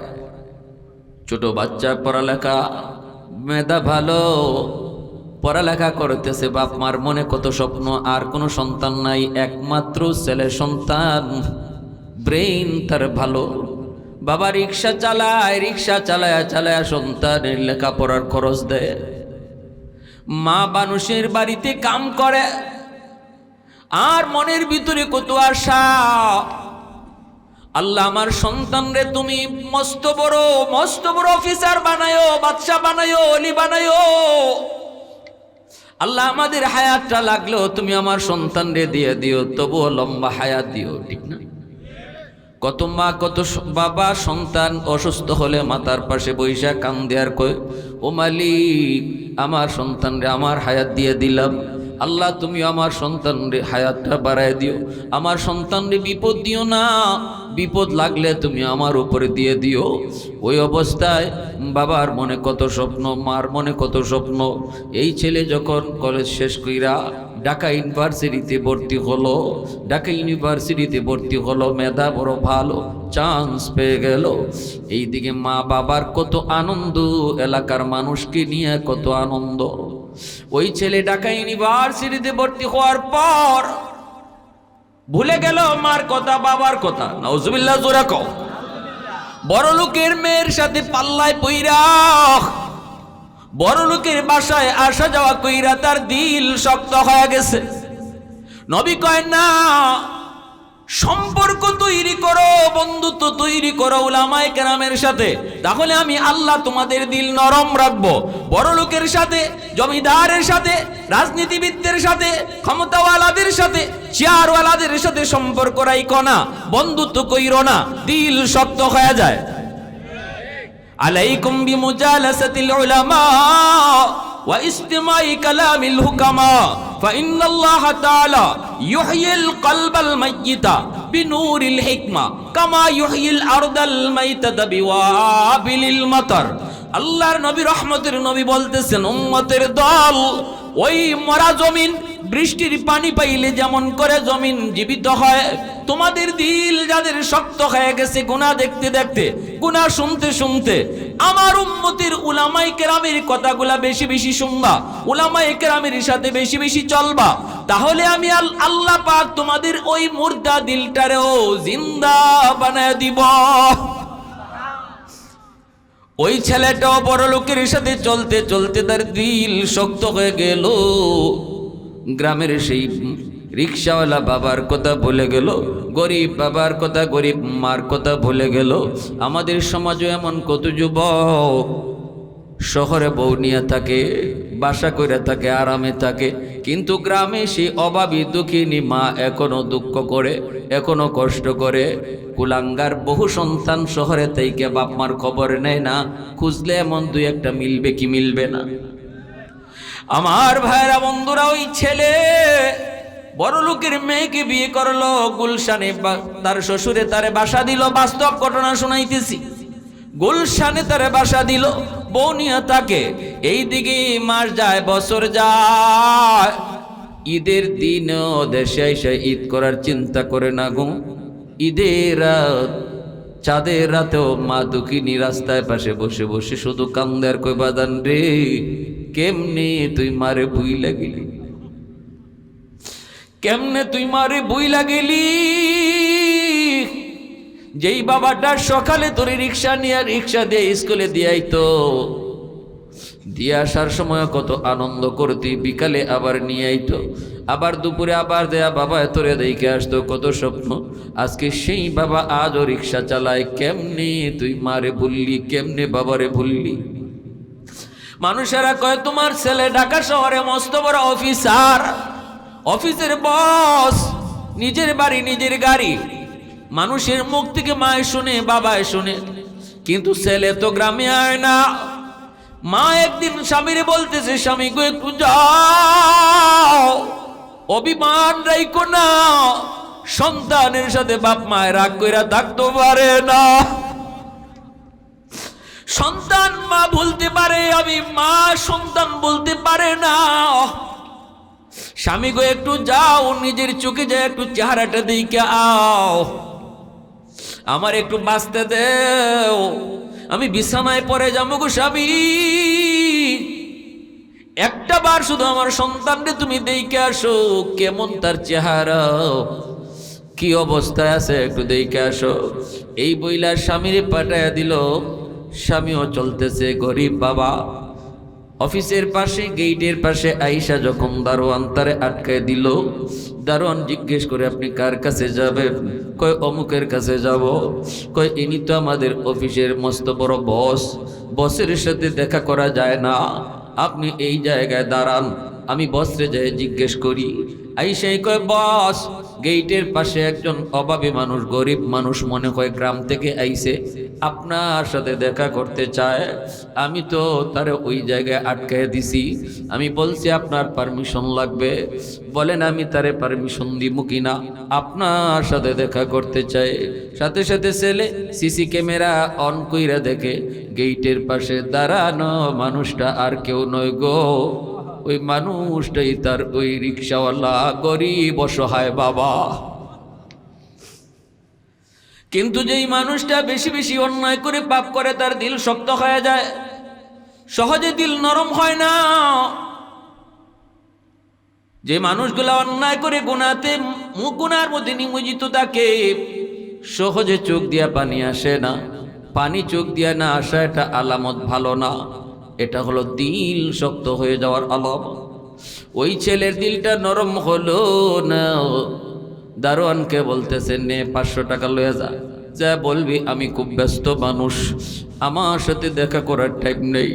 ছোট বাচ্চা পড়ালেখা, মেধা ভালো, পড়ালেখা করতেছে। বাপ মার মনে কত স্বপ্ন, আর কোনো সন্তান নাই, একমাত্র ছেলে সন্তান, ব্রেইন তার ভালো। বাবা রিক্সা চালায়, রিক্সা চালায়া চালায়া সন্তানের লেখাপড়ার খরচ দেয়। মা মানুষের বাড়িতে কাম করে, আর মনের ভিতরে কত আশা, আল্লাহ আমার সন্তান রে তুমি মস্ত বড় অফিসার বানায়ো, বাদশা বানায়ো, অলি বানায়ো। আল্লাহ আমাদের হায়াতটা লাগলেও তুমি আমার সন্তান রে দিয়ে দিও, তবুও লম্বা হায়াত দিও, ঠিক না? কত মা কত বাবা সন্তান অসুস্থ হলে মাতার পাশে বৈশা কান্দে আর কয়, ও মালিক আমার সন্তানরে আমার হায়াত দিয়ে দিলাম, আল্লাহ তুমি আমার সন্তানরে হায়াতটা বাড়ায় দিও, আমার সন্তানরে বিপদ দিও না, বিপদ লাগলে তুমি আমার উপরে দিয়ে দিও। ওই অবস্থায় বাবার মনে কত স্বপ্ন, মার মনে কত স্বপ্ন। এই ছেলে যখন কলেজ শেষ কইরা ঢাকা ইউনিভার্সিটিতে ভর্তি হলো, ঢাকা ইউনিভার্সিটিতে ভর্তি হলো, মেধা বড় ভালো, চান্স পেয়ে গেল। এইদিকে মা বাবার কত আনন্দ, এলাকার মানুষকে নিয়ে কত আনন্দ। ওই ছেলে ঢাকা ইউনিভার্সিটিতে ভর্তি হওয়ার পর ভুলে গেল মার কথা বাবার কথা। নাউজুবিল্লাহ, জোরে কও। বড় লোকের মেয়ের সাথে পাল্লায় পইরা বড় লোকের বাসায় আসা যাওয়া কইরা তার দিল শক্ত হয়ে গেছে। নবী কয় না, সম্পর্ক তৈরি করো, বন্ধুত্ব তৈরি করো উলামায়ে কেরামের সাথে, তাহলে আমি আল্লাহ তোমাদের দিল নরম রাখবো। বড় লোকের সাথে, জমিদারের সাথে, রাজনীতিবিদদের সাথে, ক্ষমতাওয়ালাদের সাথে, চেয়ারওয়ালাদের সাথে সম্পর্ক রাখো না, বন্ধুত্ব কইরো না, দিল শক্ত হয়ে যায়। আলাইকুম বিমুজালাসাতিল উলামা ওয়া ইসতিমাই কালামিল হুকামা ফাইন্নাল্লাহা তাআলা ইউহয়িল কলবাল মাইয়িতা বিনূরিল হিকমা কামা ইউহয়িল আরদাল মাইতাতা বিওয়াবিলিল মাতার। আল্লাহর নবী রহমতের নবী বলতেছেন, উম্মতের দল ওই মরা জমিন বৃষ্টির পানি পাইলে যেমন করে জমিন জীবিত হয়, তোমাদের দিল যাদের শক্ত হয়ে গেছে গুনাহ দেখতে দেখতে, গুনাহ শুনতে শুনতে, আমার উম্মতের উলামায়ে কেরামের কথাগুলা বেশি বেশি শুনবা, উলামায়ে কেরামের সাথে বেশি বেশি চলবা, তাহলে আমি আল্লাহ পাক তোমাদের ওই মুর্দা দিলটারেও জিন্দা বানায় দিব। ওই ছেলেটাও বড় লোকের সাথে চলতে চলতে তার দিল শক্ত হয়ে গেল। গ্রামের সেই রিক্সাওয়ালা বাবার কথা ভুলে গেল, গরিব বাবার কথা, গরিব মার কথা ভুলে গেল। আমাদের সমাজে এমন কত যুবক শহরে বউ নিয়ে থাকে, বাসা করে থাকে, আরামে থাকে, কিন্তু গ্রামে সেই অভাবী দুঃখিনী মা এখনো দুঃখ করে, এখনো কষ্ট করে। কুলাঙ্গার বহু সন্তান শহরে থেকে বাপ মার খবর নেয় না, খুঁজলে এমন দুই একটা মিলবে কি মিলবে না। আমার ভাইরা বন্ধুরা, ওই ছেলে বড় লোকের মেয়েকে বিয়ে করলো, গুলশানে তার শ্বশুরে তারে বাসা দিল। বাস্তব ঘটনা শোনাইতেছি। গুলশানে তারে বাসা দিল, বউ নিয়ে থাকে। এইদিকে মাস যায়, বছর যায়, ঈদের দিনও দেশে এসে ঈদ করার চিন্তা করে না গো। ঈদের রাত, চাঁদের রাতেও মা দুঃখিনী রাস্তায় পাশে বসে বসে শুধু কান্দার কই, বাদান রে কেমনে তুই মারে বুই লাগিলি, কেমনে তুই মারে বুই লাগিলি। যেই বাবাটা সকালে তোর রিক্সা দিয়ে স্কুলে দিয়াই তো, দিয়ে আসার সময় কত আনন্দ করতি, বিকালে আবার নিয়ে আইতো, আবার দুপুরে আবার দেয়া বাবা তোরে দেখে আসতো, কত স্বপ্ন। আজকে সেই বাবা আজও রিক্সা চালায়। কেমনে তুই মারে ভুললি, কেমনে বাবারে ভুললি। মানুষেরা কয় তোমার ছেলে ঢাকা শহরে মস্ত বড় অফিসার, অফিসের বস, নিজের বাড়ি নিজের গাড়ি। মানুষের মুখ থেকে মায় শুনে, বাবায় শুনে, কিন্তু ছেলে তো গ্রামে আয় না। মা একদিন স্বামীরে বলতেছে, স্বামী গো একটু যাও, অভিমান রাইখো না। সন্তানের সাথে বাপ মায়ের রাগ কইরা থাকতে পারে না। সন্তান মা বলতে পারে, আমি মা সন্তান বলতে পারে না। স্বামী গো একটু যাও, নিজের চোখে যায় একটু চেহারাটা দেখে আও, আমার একটু বাঁচতে দেও, আমি বিছানায় পড়ে যাবো গো স্বামী। একটা বার শুধু আমার সন্তানরে তুমি দেখে আসো, কেমন তার চেহারা, কি অবস্থায় আছে একটু দেখে আসো। এই বইলা স্বামীরে পাঠাইয়া দিল। স্বামীও চলতেছে, গরিব বাবা। অফিসের পাশে গেটের পাশে আইসা যখন দারোয়ান তারে আটকায় দিল, দারোয়ান জিজ্ঞেস করে আপনি কার কাছে যাবেন? কয় অমুকের কাছে যাব। কয় ইনি তো আমাদের অফিসের মস্ত বড় বস, বসের সাথে দেখা করা যায় না, আপনি এই জায়গায় দাঁড়ান, আমি বসরে যাই জিজ্ঞেস করি। আইসাই কয় বস গেটের পাশে একজন অভাবী মানুষ, গরিব মানুষ, মনে হয় গ্রাম থেকে আইছে, আপনার সাথে দেখা করতে চায়। আমি তো তারে ওই জায়গায় আটকায় দিছি। আমি বলছি আপনার পারমিশন লাগবে। বলেন আমি তারে পারমিশন দিব কিনা? আপনার সাথে দেখা করতে চাই। সাথে সাথে ছেলে সিসি ক্যামেরা অন কইরা দেখে গেটের পাশে দাঁড়ানো মানুষটা আর কেউ নয় গো, ওই মানুষটাই তার ওই রিক্সাওয়ালা গরিব অসহায় বাবা। কিন্তু যেই মানুষটা বেশি বেশি অন্যায় করে পাপ করে তার দিল শক্ত হয়ে যায়, সহজে দিল নরম হয় না। যে মানুষগুলা অন্যায় করে গুনার মধ্যে নিমজ্জিত থাকে, সহজে চোখ দিয়া পানি আসে না। পানি চোখ দিয়া না আসা এটা আলামত ভালো না, এটা হলো দিল শক্ত হয়ে যাওয়ার আলামত। ওই ছেলের দিলটা নরম হলো না। দারোয়ানকে বলতেছে, নে 500 টাকা লয়ে যা বলবি আমি খুব ব্যস্ত মানুষ, আমার সাথে দেখা করার টাইম নেই।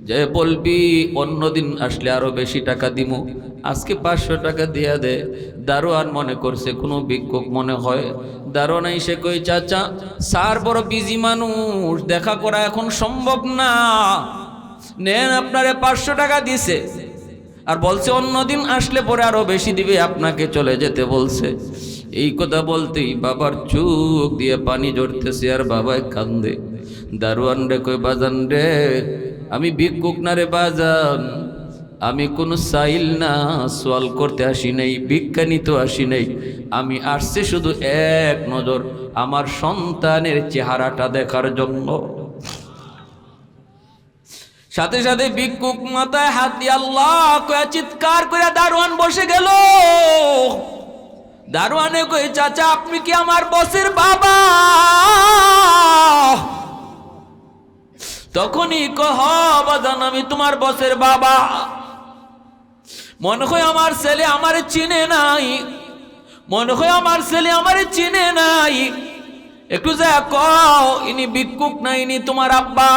যে বলবি অন্যদিন আসলে আরো বেশি টাকা দিমু, আজকে 500 টাকা দিয়া দে। দারোয়ান মনে করছে কোনো ভিক্ষুক মনে হয়। দারোয়ান এসে কই, চাচা স্যার বড় বিজি মানুষ, দেখা করা এখন সম্ভব না, নেন আপনারে 500 টাকা দিছে, আর বলছে অন্যদিন আসলে পরে আরো বেশি দিবে, আপনাকে চলে যেতে বলছে। এই কথা বলতেই বাবার চোখ দিয়ে পানি ঝরতেছে আর বাবায় কান্দে। দারোয়ান রে কই, বাজান রে আমি ভিক্ষুক না রে বাজান, আমি কোনো সাইল না, সোয়াল করতে আসি নাই, ভিক্ষা নিতে আসি নাই, আমি আসছি শুধু এক নজর আমার সন্তানের চেহারাটা দেখার জন্য। সাথে সাথে ভিক্ষুক মাথায় হাত দিয়ে আল্লাহ কয়ে চিৎকার করে দারোয়ান বসে গেল। দারোয়ানে কই, চাচা আপনি কি আমার বসের বাবা? তখনই কহ, বাজান আমি তোমার বসের বাবা। মনে হয় আমার ছেলে আমারে চিনে নাই, মনে হয় আমার ছেলে আমারে চিনে নাই, একটু যা কও ইনি ভিক্ষুক না, ইনি তোমার আব্বা।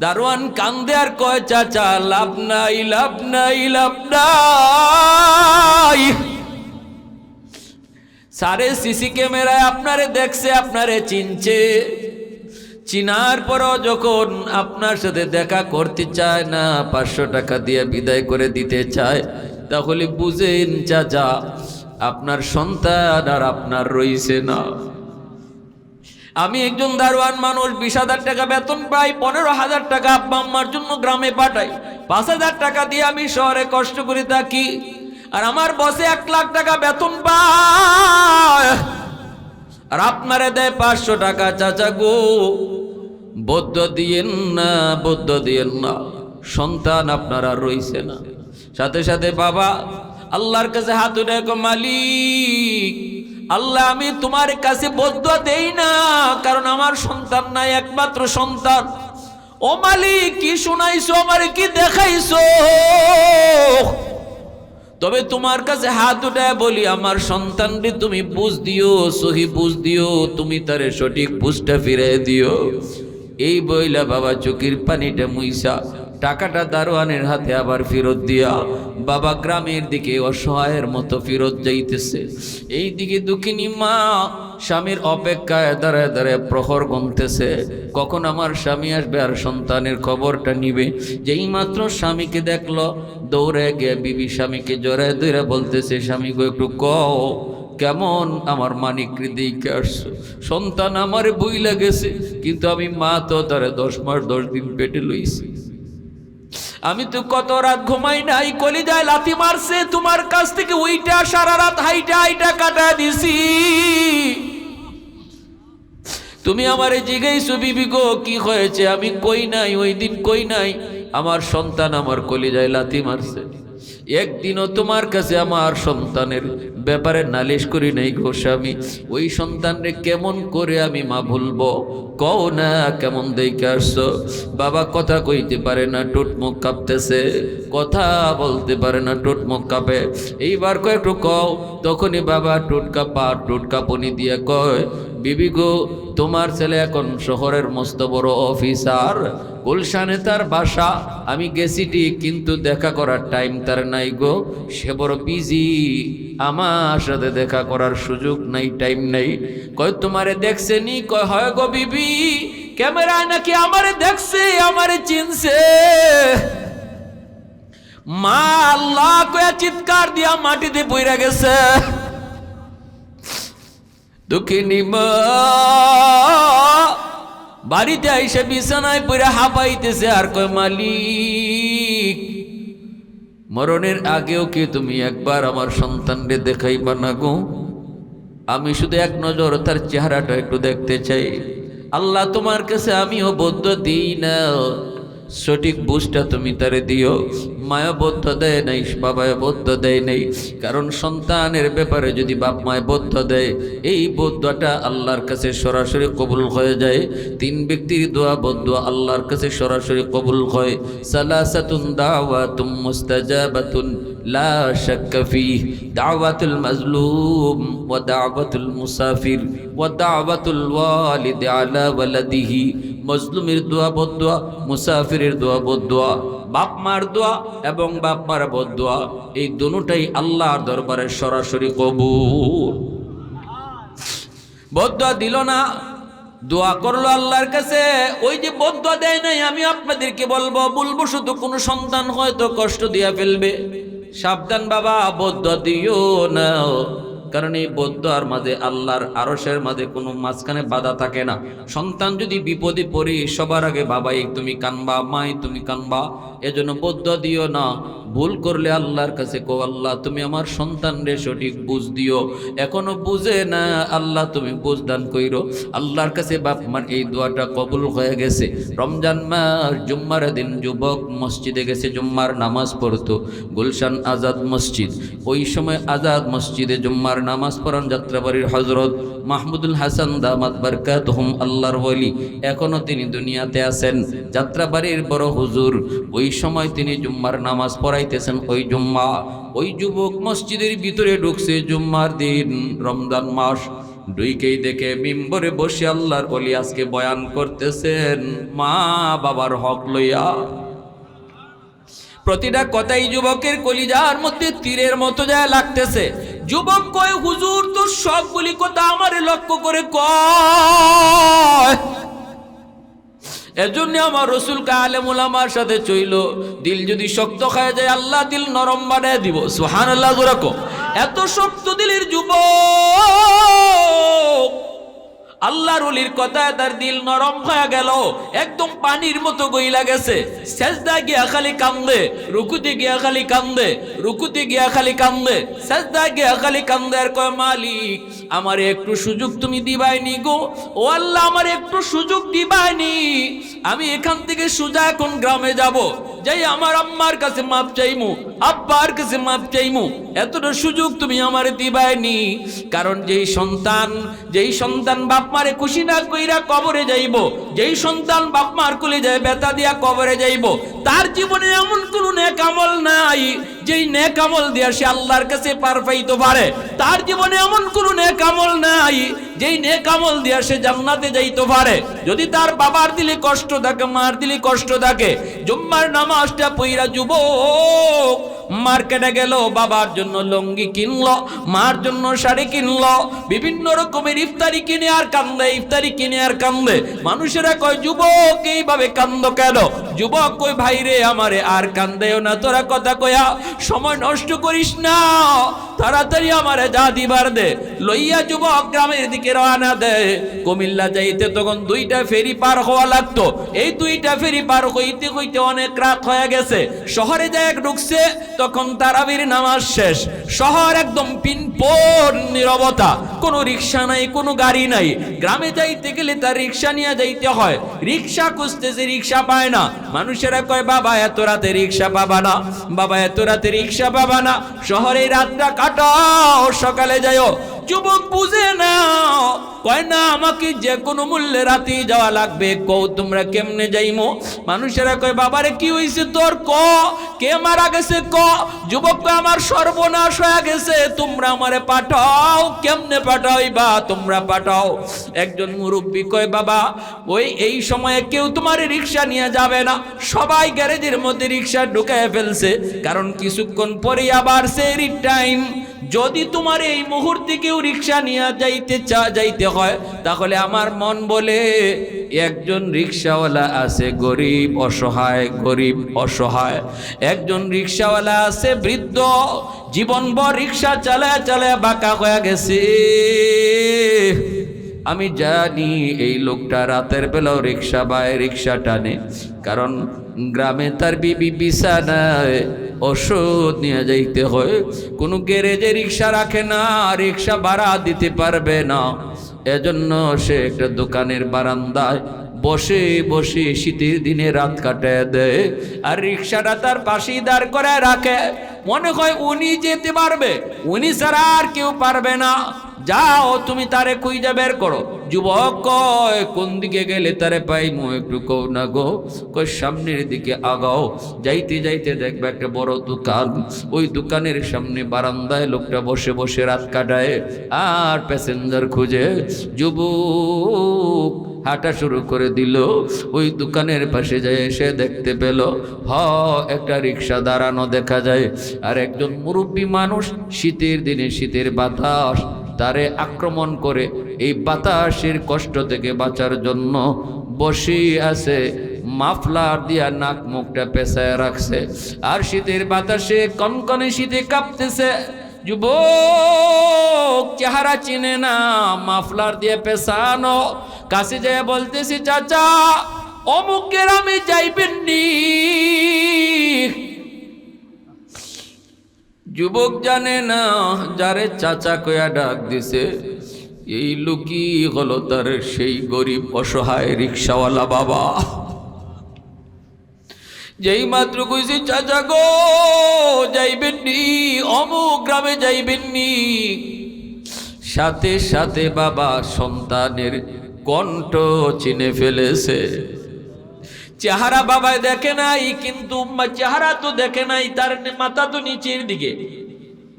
দারোয়ান কান্দে আর কয়, চাচা লাভ নাই, লাভ নাই, লাভ নাই। সারে সিসি ক্যামেরায় আপনারে দেখছে, আপনারে চিনছে, চিনার পরও যখন আপনার সাথে দেখা করতে চায় না, 500 টাকা দিয়ে বিদায় করে দিতে চায়, তাহলে বুঝেন চাচা আপনার সন্তান আর আপনার রইছে না। আমি একজন দারোয়ান মানুষ, 20,000 টাকা বেতন পাই, 15,000 টাকা আব্বা আম্মার জন্য গ্রামে পাঠাই, 5,000 টাকা দিয়ে আমি শহরে কষ্ট করে থাকি, আর আমার বসে 1 লাখ টাকা বেতন পায়, আর আপনারে দেয় 500 টাকা। চাচা গো বদ্ধ দিয়েন না, বদ্ধ দিয়েন না, সন্তান আপনার আর রইছে না। সাথে সাথে বাবা আল্লাহর কাছে হাত উঠে, মালিক আল্লাহ আমি তোমার কাছে বদুয়া দেই না, কারণ আমার সন্তান নাই, একমাত্র সন্তান। ও মালিক কি শুনাইছো, আমারে কি দেখাইছো, তবে তোমার কাছে হাত উঠায় বলি আমার সন্তানকে তুমি বুঝ দিও, সহি বুঝ দিও, তুমি তারে সঠিক বুঝটা ফিরে দিও। এই বইলা বাবা চোখের পানিটা মুইসা টাকাটা দারোয়ানের হাতে আবার ফেরত দিয়া বাবা গ্রামের দিকে অসহায়ের মতো ফেরত যাইতেছে। এই দিকে দুঃখিনী মা স্বামীর অপেক্ষায় দাঁড়ায় দাঁড়ায় প্রহর গুনতেছে, কখন আমার স্বামী আসবে আর সন্তানের খবরটা নিবে। যেই মাত্র স্বামীকে দেখলো, দৌড়ে গিয়ে বিবি স্বামীকে জড়ায় ধরে বলতেছে, স্বামী গো একটু কও কেমন আমার মানিকরে দেখে আসছো, সন্তান আমারে বইলা গেছে, কিন্তু আমি মা তো তারে 10 মাস 10 দিন পেটে লইছি, আমি তো কত রাত ঘুমাই নাই, কলিজায় লাথি মারছে, তোমার কাছ থেকে ওইটা সারা রাত হাইটা হাইটা কাটা দিছি, তুমি আমারে জিজ্ঞাসা বিবি গো কি হয়েছে, আমি কই নাই, ওই দিন কই নাই, আমার সন্তান আমার কলিজায় লাথি মারছে, একদিনও তোমার কাছে আমার সন্তানের ব্যাপারে নালিশ করি নাই গো স্বামী, ওই সন্তানরে কেমন করে আমি মা ভুলবো, কও না কেমন দেখে আসছো। বাবা কথা কইতে পারে না, ঠোঁট মুখ কাঁপতেছে, কথা বলতে পারে না, ঠোঁট মুখ কাঁপে, এইবার কয় একটু কও। তখনই বাবা ঠোঁট কাঁপনি দিয়ে কয়, বিবি গো তোমার ছেলে এখন শহরের মস্ত বড় অফিসার, গুলশানে তার বাসা, আমি গেছি ঠিক কিন্তু দেখা করার টাইম তার নাই গো, সে বড় বিজি, আমার সাথে দেখা করার সুযোগ নাই, টাইম নাই। কয় তোমারে দেখছে নি? কয় হয় গো বিবি, ক্যামেরায় নাকি আমারে দেখছে, আমারে চিনছে। মা আল্লাহ কয়া চিৎকার দিয়া মাটিতে পইরা গেছে। দুঃখিনী মা বাড়িতে আইসে বিছানায় পইরা হাঁপাইতেছে আর কয় মালিক, মরণের আগেও কি তুমি একবার আমার সন্তানরে দেখাইবা না গো? আমি শুধু এক নজর তার চেহারাটা একটু দেখতে চাই। আল্লাহ তোমার কাছে আমিও বদ্ধ দিই না, সঠিক বুঝটা তুমি তারে দিও। মায়া বদ্ধ দেয় নাই, বাবায় বদ্ধ দেয় নাই, কারণ সন্তানের ব্যাপারে যদি বাপ মায় বদ্ধ দেয় এই বদ্ধটা আল্লাহর কাছে সরাসরি কবুল হয়ে যায়। তিন ব্যক্তির দোয়া বদ্ধ আল্লাহর কাছে সরাসরি কবুল হয়। সালাসাতুন দাওয়াতুম মুস্তাজাবাতুন লা শাক্কা ফীহ, দাওয়াতুল মাজলুম ওয়া দাওয়াতুল মুসাফির ওয়া দাওয়াতুল ওয়ালিদ আলা ওয়ালাদিহি। মজলুমের দোয়া বদদোয়া, মুসাফিরের দোয়া বদদোয়া, বাপ মার দোয়া এবং বাপ মার বদদোয়া, এই দুটোটাই আল্লাহর দরবারে সরাসরি কবুল। বদদোয়া দিল না, দোয়া করলো আল্লাহর কাছে, ওই যে বদদোয়া দেয় নাই, আমি আপনাদেরকে বলবো শুধু কোনো সন্তান হয়তো কষ্ট দিয়া ফেলবে, সাবধান বাবা, বদদোয়া দিও না। কারণ এই বদদোয়ার মাঝে আল্লাহর আরশের মাঝে কোনো মাঝখানে বাধা থাকে না। সন্তান যদি বিপদে পড়ে সবার আগে বাবাই তুমি কানবা, মাই তুমি কানবা, এজন্য বদদোয়া দিও না। ভুল করলে আল্লাহর কাছে কো, আল্লাহ তুমি আমার সন্তানরে সঠিক বুঝ দিও, এখনো বুঝে না, আল্লাহ তুমি বুঝ দান কইরো। আল্লাহর কাছে বাপ মার এই দোয়াটা কবুল হয়ে গেছে। রমজান মাস জুম্মার দিন যুবক মসজিদে গেছে জুম্মার নামাজ পড়তো, গুলশান আজাদ মসজিদ। ওই সময় আজাদ মসজিদে জুম্মার নামাজ পড়ান যাত্রাবাড়ির হযরত মাহমুদুল হাসান দামাত বারকাতুহুম, আল্লাহর ওলি, এখনো তিনি দুনিয়াতে আছেন, যাত্রাবাড়ির বড় হুজুর। ওই সময় তিনি জুম্মার নামাজ পড়াইতেছেন। ওই জুম্মা ওই যুবক মসজিদের ভিতরে ঢুকছে জুম্মার দিন, রমজান মাস। দুইকেই দেখে মিম্বরে বসে আল্লাহর ওলি আজকে বয়ান করতেছেন মা বাবার হক লইয়া। প্রতিটা কথাই যুবকের কলিজার মধ্যে তীরের মতো যায় লাগতেছে। যুবক কয়, হুজুর তো সবগুলি কথা আমারে লক্ষ্য করে কয়, এজন্য আমার রসুল আলেম উলামার সাথে চইল। দিল যদি শক্ত খায় যায় আল্লাহ দিল নরম বানায় দিব। সুবহানাল্লাহ রাখো। এত শক্ত দিলের যুবক আল্লাহর ওলির কথায় তার দিল নরম হয়ে গেল, একদম পানির মতো গইলা গেছে। সেজদা গিয়া খালি কান্দে, রুকুতে গিয়া খালি কান্দে, রুকুতে গিয়া খালি কান্দে, সেজদা গিয়া খালি কান্দে। আর কয়, মালিক আমারে একটু সুযোগ তুমি দিবাইনি গো, ও আল্লাহ আমারে একটু সুযোগ দিবাইনি। আমি এখান থেকে সোজা এখন গ্রামে যাব, যাই আমার আম্মার কাছে মাপ চাইমু, আব্বার কাছে মাপ চাইমু, এতটা সুযোগ তুমি আমারে দিবাইনি। কারণ যেই সন্তান বাপ মারে খুশি না কইরা কবরে যাইব, যেই সন্তান বাপ মার কোলে যায় বেতা দিয়া কবরে যাইব, তার জীবনে এমন কোন নেক আমল নাই যেই নেক আমল দিয়া সে আল্লাহর কাছে পার পাইতে পারে। তার জীবনে এমন কোন নেক আমল নাই যেই নেক আমল দিয়া সে জান্নাতে যাইতে পারে। যদি তার বাবার দিলে কষ্ট থাকে, মার দিলে কষ্ট থাকে, জুম্মার নামাজটা পইরা যুবক মার্কেটে গেল, বাবার জন্য লুঙ্গি কিনলো, মার জন্য শাড়ি কিনলো, বিভিন্ন রকমের ইফতারি কিনে আর কান্দে, ইফতারি কিনে আর কান্দে। মানুষেরা কয়, যুবক এইভাবে কান্দ কেন? যুবক কই, ভাই রে আমারে আর কান্দেও না, তোরা কথা কয়া সময় নষ্ট করিস না, তাড়াতাড়ি আমারে যা দিবার দে। লইয়া যুবক গ্রামের দিকে রওনা দেয়। কুমিল্লা যাইতে তখন 2টা ফেরি পার হওয়া লাগতো। এই 2টা ফেরি পার হইতে হইতে অনেক রাত হয়ে গেছে। শহরে যায় ঢুকছে, তখন তারাবির নামাজ শেষ। শহর একদম পিনপোন নীরবতা, কোনো রিক্সা নাই, কোনো গাড়ি নাই। গ্রামে যাইতে গেলে তার রিক্সা নিয়ে যাইতে হয়। রিক্সা খুঁজতেছে, রিক্সা পায় না। মানুষেরা কয়, বাবা এত রাতে রিক্সা পাবা না, বাবা এত রাতে রিক্সা পাবা না, শহরে রাতটা কাটাও, সকালে যাও। যুবক বুঝে না, কয় না আমাকে যে কোনো মূল্যে রাতে যাওয়া লাগবে। কও তোমরা কেমনে যাইমো? মানুষেরা কয় বাবারে কি হইছে তোর, ক কে মারা গেছে ক। যুবক কয় আমার সর্বনাশ হয়ে গেছে, তোমরা আমারে পাঠাও। কেমনে পাঠাইবা? তোমরা পাঠাও। একজন মুরব্বী কয় বাবা ওই এই সময়ে কেউ তোমার রিক্সা নিয়ে যাবে না, সবাই গ্যারেজের মধ্যে রিক্সা ঢুকায় ফেলছে, কারণ কিছুক্ষণ পরে আবার সেহরির টাইম। যদি তোমার এই মুহূর্তে কেউ রিক্সা নিয়ে যাইতে হয়, তাহলে আমার মন বলে একজন রিক্সাওয়ালা আছে গরিব অসহায়, গরিব অসহায়। একজন রিক্সাওয়ালা আছে বৃদ্ধ, জীবনভর রিক্সা চালায় চালায় বাঁকা হয়ে গেছে। আমি জানি এই লোকটা রাতের বেলাও রিক্সা বায়, রিক্সা টানে, কারণ গ্রামে তার বিবি বিছানায় ওষুধ নিয়ে যাইতে হয়। কোনো গ্যারেজে রিক্সা রাখে না, রিক্সা ভাড়া দিতে পারবে না, এজন্য সে একটা দোকানের বারান্দায় বসে বসে শীতের দিনে রাত কাটায় দেয়। আর রিক্সাটা তার পাশেই দাঁড় করে রাখে, মনে হয় উনি যেতে পারবে, উনি ছাড়া আর কেউ পারবে না। যাও তুমি তারে খুঁজে বের করো। যুবক কয় কোন দিকে গেলে তারে পাইমু, একটু কও না গো। কয় সামনের দিকে আগাও। যাইতে যাইতে দেখবে একটা বড় দোকান, ওই দোকানের সামনে বারান্দায় লোকটা বসে বসে রাত কাটায় আর প্যাসেঞ্জার খুঁজে। যুবক হাঁটা শুরু করে দিল, ওই দোকানের পাশে যায়, এসে দেখতে পেল একটা রিক্সা দাঁড়ানো দেখা যায়। আর একজন মুরব্বী মানুষ, শীতের দিনে শীতের বাতাস তারে আক্রমণ করে, এই বাতাসের কষ্ট থেকে বাঁচার জন্য বসে আছে, মাফলার দিয়া নাক মুখটা পেঁচায় রাখছে, আর শীতের বাতাসে কনকনে শীতে কাঁপতেছে। যুবক চেহারা চিনে না, মাফলার দিয়ে পেছানো, কাছে যায় বলতেছি চাচা অমুক গ্রামে যাইবেন নি। যুবক জানে না যারে চাচা কয়া ডাক দিছে এই লোকই হলো তার সেই গরিব অসহায় রিক্সাওয়ালা বাবা। যেই মাত্র কইছি চাচা গো যাইবেন নি, অমুক গ্রামে যাইবেন নি, সাথে সাথে বাবা সন্তানের কণ্ঠ চিনে ফেলেছে। চেহারা বাবায় দেখে নাই, কিন্তু চেহারা তো দেখে নাই, তার মাথা তো নিচের দিকে,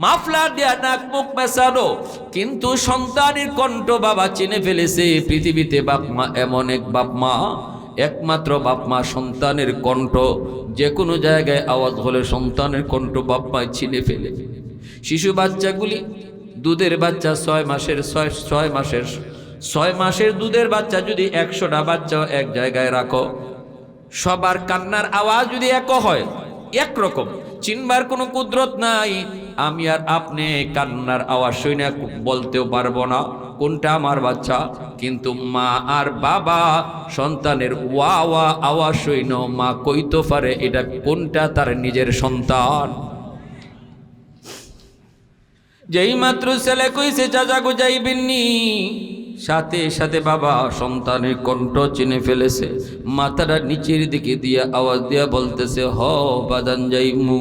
মাফলার দেয়া নাক মুখ পেঁচানো, কিন্তু সন্তানের কণ্ঠ বাবা চিনে ফেলেছে। পৃথিবীতে বাপ মা এমন এক বাপ মা, একমাত্র বাপ মা সন্তানের কণ্ঠ যে কোনো জায়গায় আওয়াজ হলে সন্তানের কণ্ঠ বাপ মা চিনে ফেলে। শিশু বাচ্চাগুলি, দুধের বাচ্চা 6 মাসের দুধের বাচ্চা যদি 100টা বাচ্চা এক জায়গায় রাখো, সবার কান্নার আওয়াজ যদি এক হয়, একরকম, চিনবার কোনো কুদরত নাই। আমি আর আপনি কান্নার আওয়াজ শুনে বলতেও পারবো না কোনটা আমার বাচ্চা, কিন্তু মা আর বাবা সন্তানের ওয়া ওয়া আওয়াজ শুনে মা কইতে পারে এটা কোনটা তার নিজের সন্তান। যেই মাত্র ছেলে কইছে চাচা গো যাইবেননি, সাথে সাথে বাবা সন্তানের কণ্ঠ চিনে ফেলেছে, মাথাটা নিচের দিকে দিয়ে আওয়াজ দিয়া বলতেছে হ বাজান যাইমু,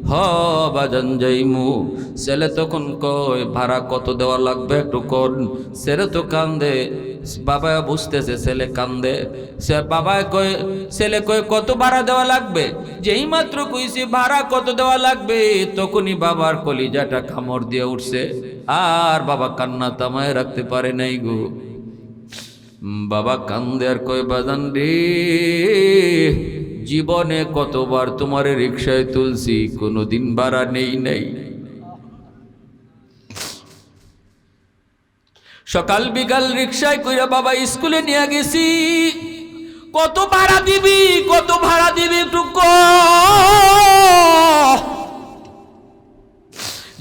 হ বাজান যাইমু। ছেলে তখন কয় ভাড়া কত দেওয়া লাগবে একটু কোন। ছেলে তো কান্দে, বাবা বুঝতেছে ছেলে কান্দে, ছেলে কয় কত ভাড়া দেওয়া লাগবে। যেই মাত্র কইছি ভাড়া কত দেওয়া লাগবে, তখনই বাবার কলিজাটা কামড় দিয়ে উঠছে, আর বাবা কান্না থামায় রাখতে পারে নাই গো। বাবা কান্দে আর কয় বাজান রে, জীবনে কতবার তোমার রিক্সায় তুলছি, কোনোদিন ভাড়া নেই নাই। সকাল বিকাল রিক্সায় কইরা বাবা স্কুলে নিয়ে গেছি, কত ভাড়া দিবি, কত ভাড়া দিবি একটু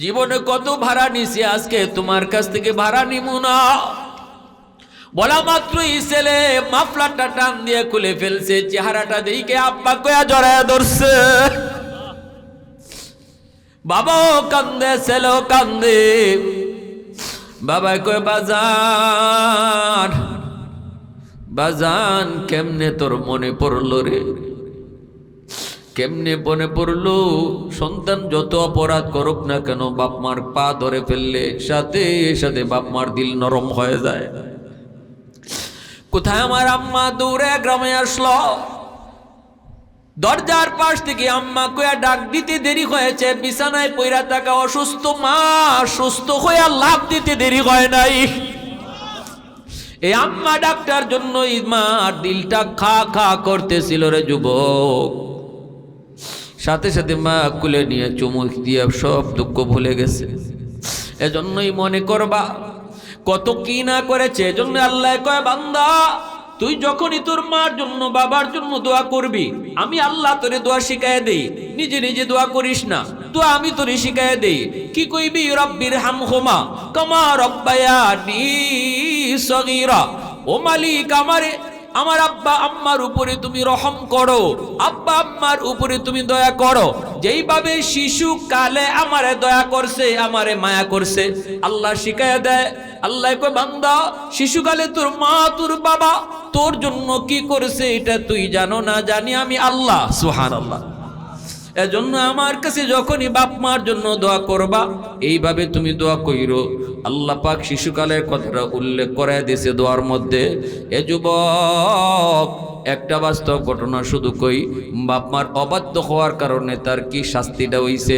জীবনে কত ভাড়া নিছি, আজকে তোমার কাছ থেকে ভাড়া নিমু না। বলা মাত্রই ছেলে মাফলারটা টান দিয়ে খুলে ফেলছে, চেহারাটা দেখে আব্বা কয়া জড়ায় ধরছে। বাবাও কান্দে, ছেলেও কান্দে। বাবা কয় বাজান, বাজান কেমনে তোর মনে পড়লো রে, কেমনে মনে পড়লো সন্তান যত অপরাধ করুক না কেন বাপ মার পা ধরে ফেললে সাথে সাথে বাপ মার দিল নরম হয়ে যায়। কোথায় আমার আম্মা দৌড়ে গ্রামে আসলো, দরজার পাশ থেকে আম্মা কয়া ডাক দিতে দেরি হয়েছে, বিছানায় পইরা থাকা অসুস্থ মা সুস্থ হয়ে লাভ দিতে দেরি হয় নাই। এই আম্মা ডাক্তার জন্য মার দিলটা খা খা করতেছিল রে যুবক। সাথে সাথে মা কুলে নিয়ে চুমুক দিয়ে সব দুঃখ ভুলে গেছে। এজন্যই মনে করবা কত কি না করেছে। এজন্য আল্লাহ কয় বান্দা তুই যখনই তোর মার জন্য বাবার জন্য দোয়া করবি, আমি আল্লাহ তোরে দোয়া শিখায় দেই, নিজে নিজে দোয়া করিস না, দোয়া আমি তোরে শিখায় দেই। কি কইবি? রব্বির হামহুমা কামা রব্বায়ানি সগীরা। ও মালিক আমার আব্বা আম্মার উপরে তুমি রহম করো, আব্বা আম্মার উপরে তুমি দয়া করো, যেইভাবে শিশু কালে আমারে দয়া করছে, আমারে মায়া করছে। আল্লাহ শিখায়া দেয়। আল্লাহ কয় বান্দা শিশুকালে তোর মা তোর বাবা তোর জন্য কি করছে এটা তুই জানো না, জানি আমি আল্লাহ। সুবহানাল্লাহ। এজন্য আমার কাছে যখনই বাপ মার জন্য দোয়া করবা এইভাবে তুমি দোয়া কইরো। আল্লাহ পাক শিশুকালের কথাটা উল্লেখ করে দিয়েছে দোয়ার মধ্যে। এ যুবক একটা বাস্তব ঘটনা শুধু কই, বাপ মার অবাধ্য হওয়ার কারণে তার কি শাস্তিটা হইছে।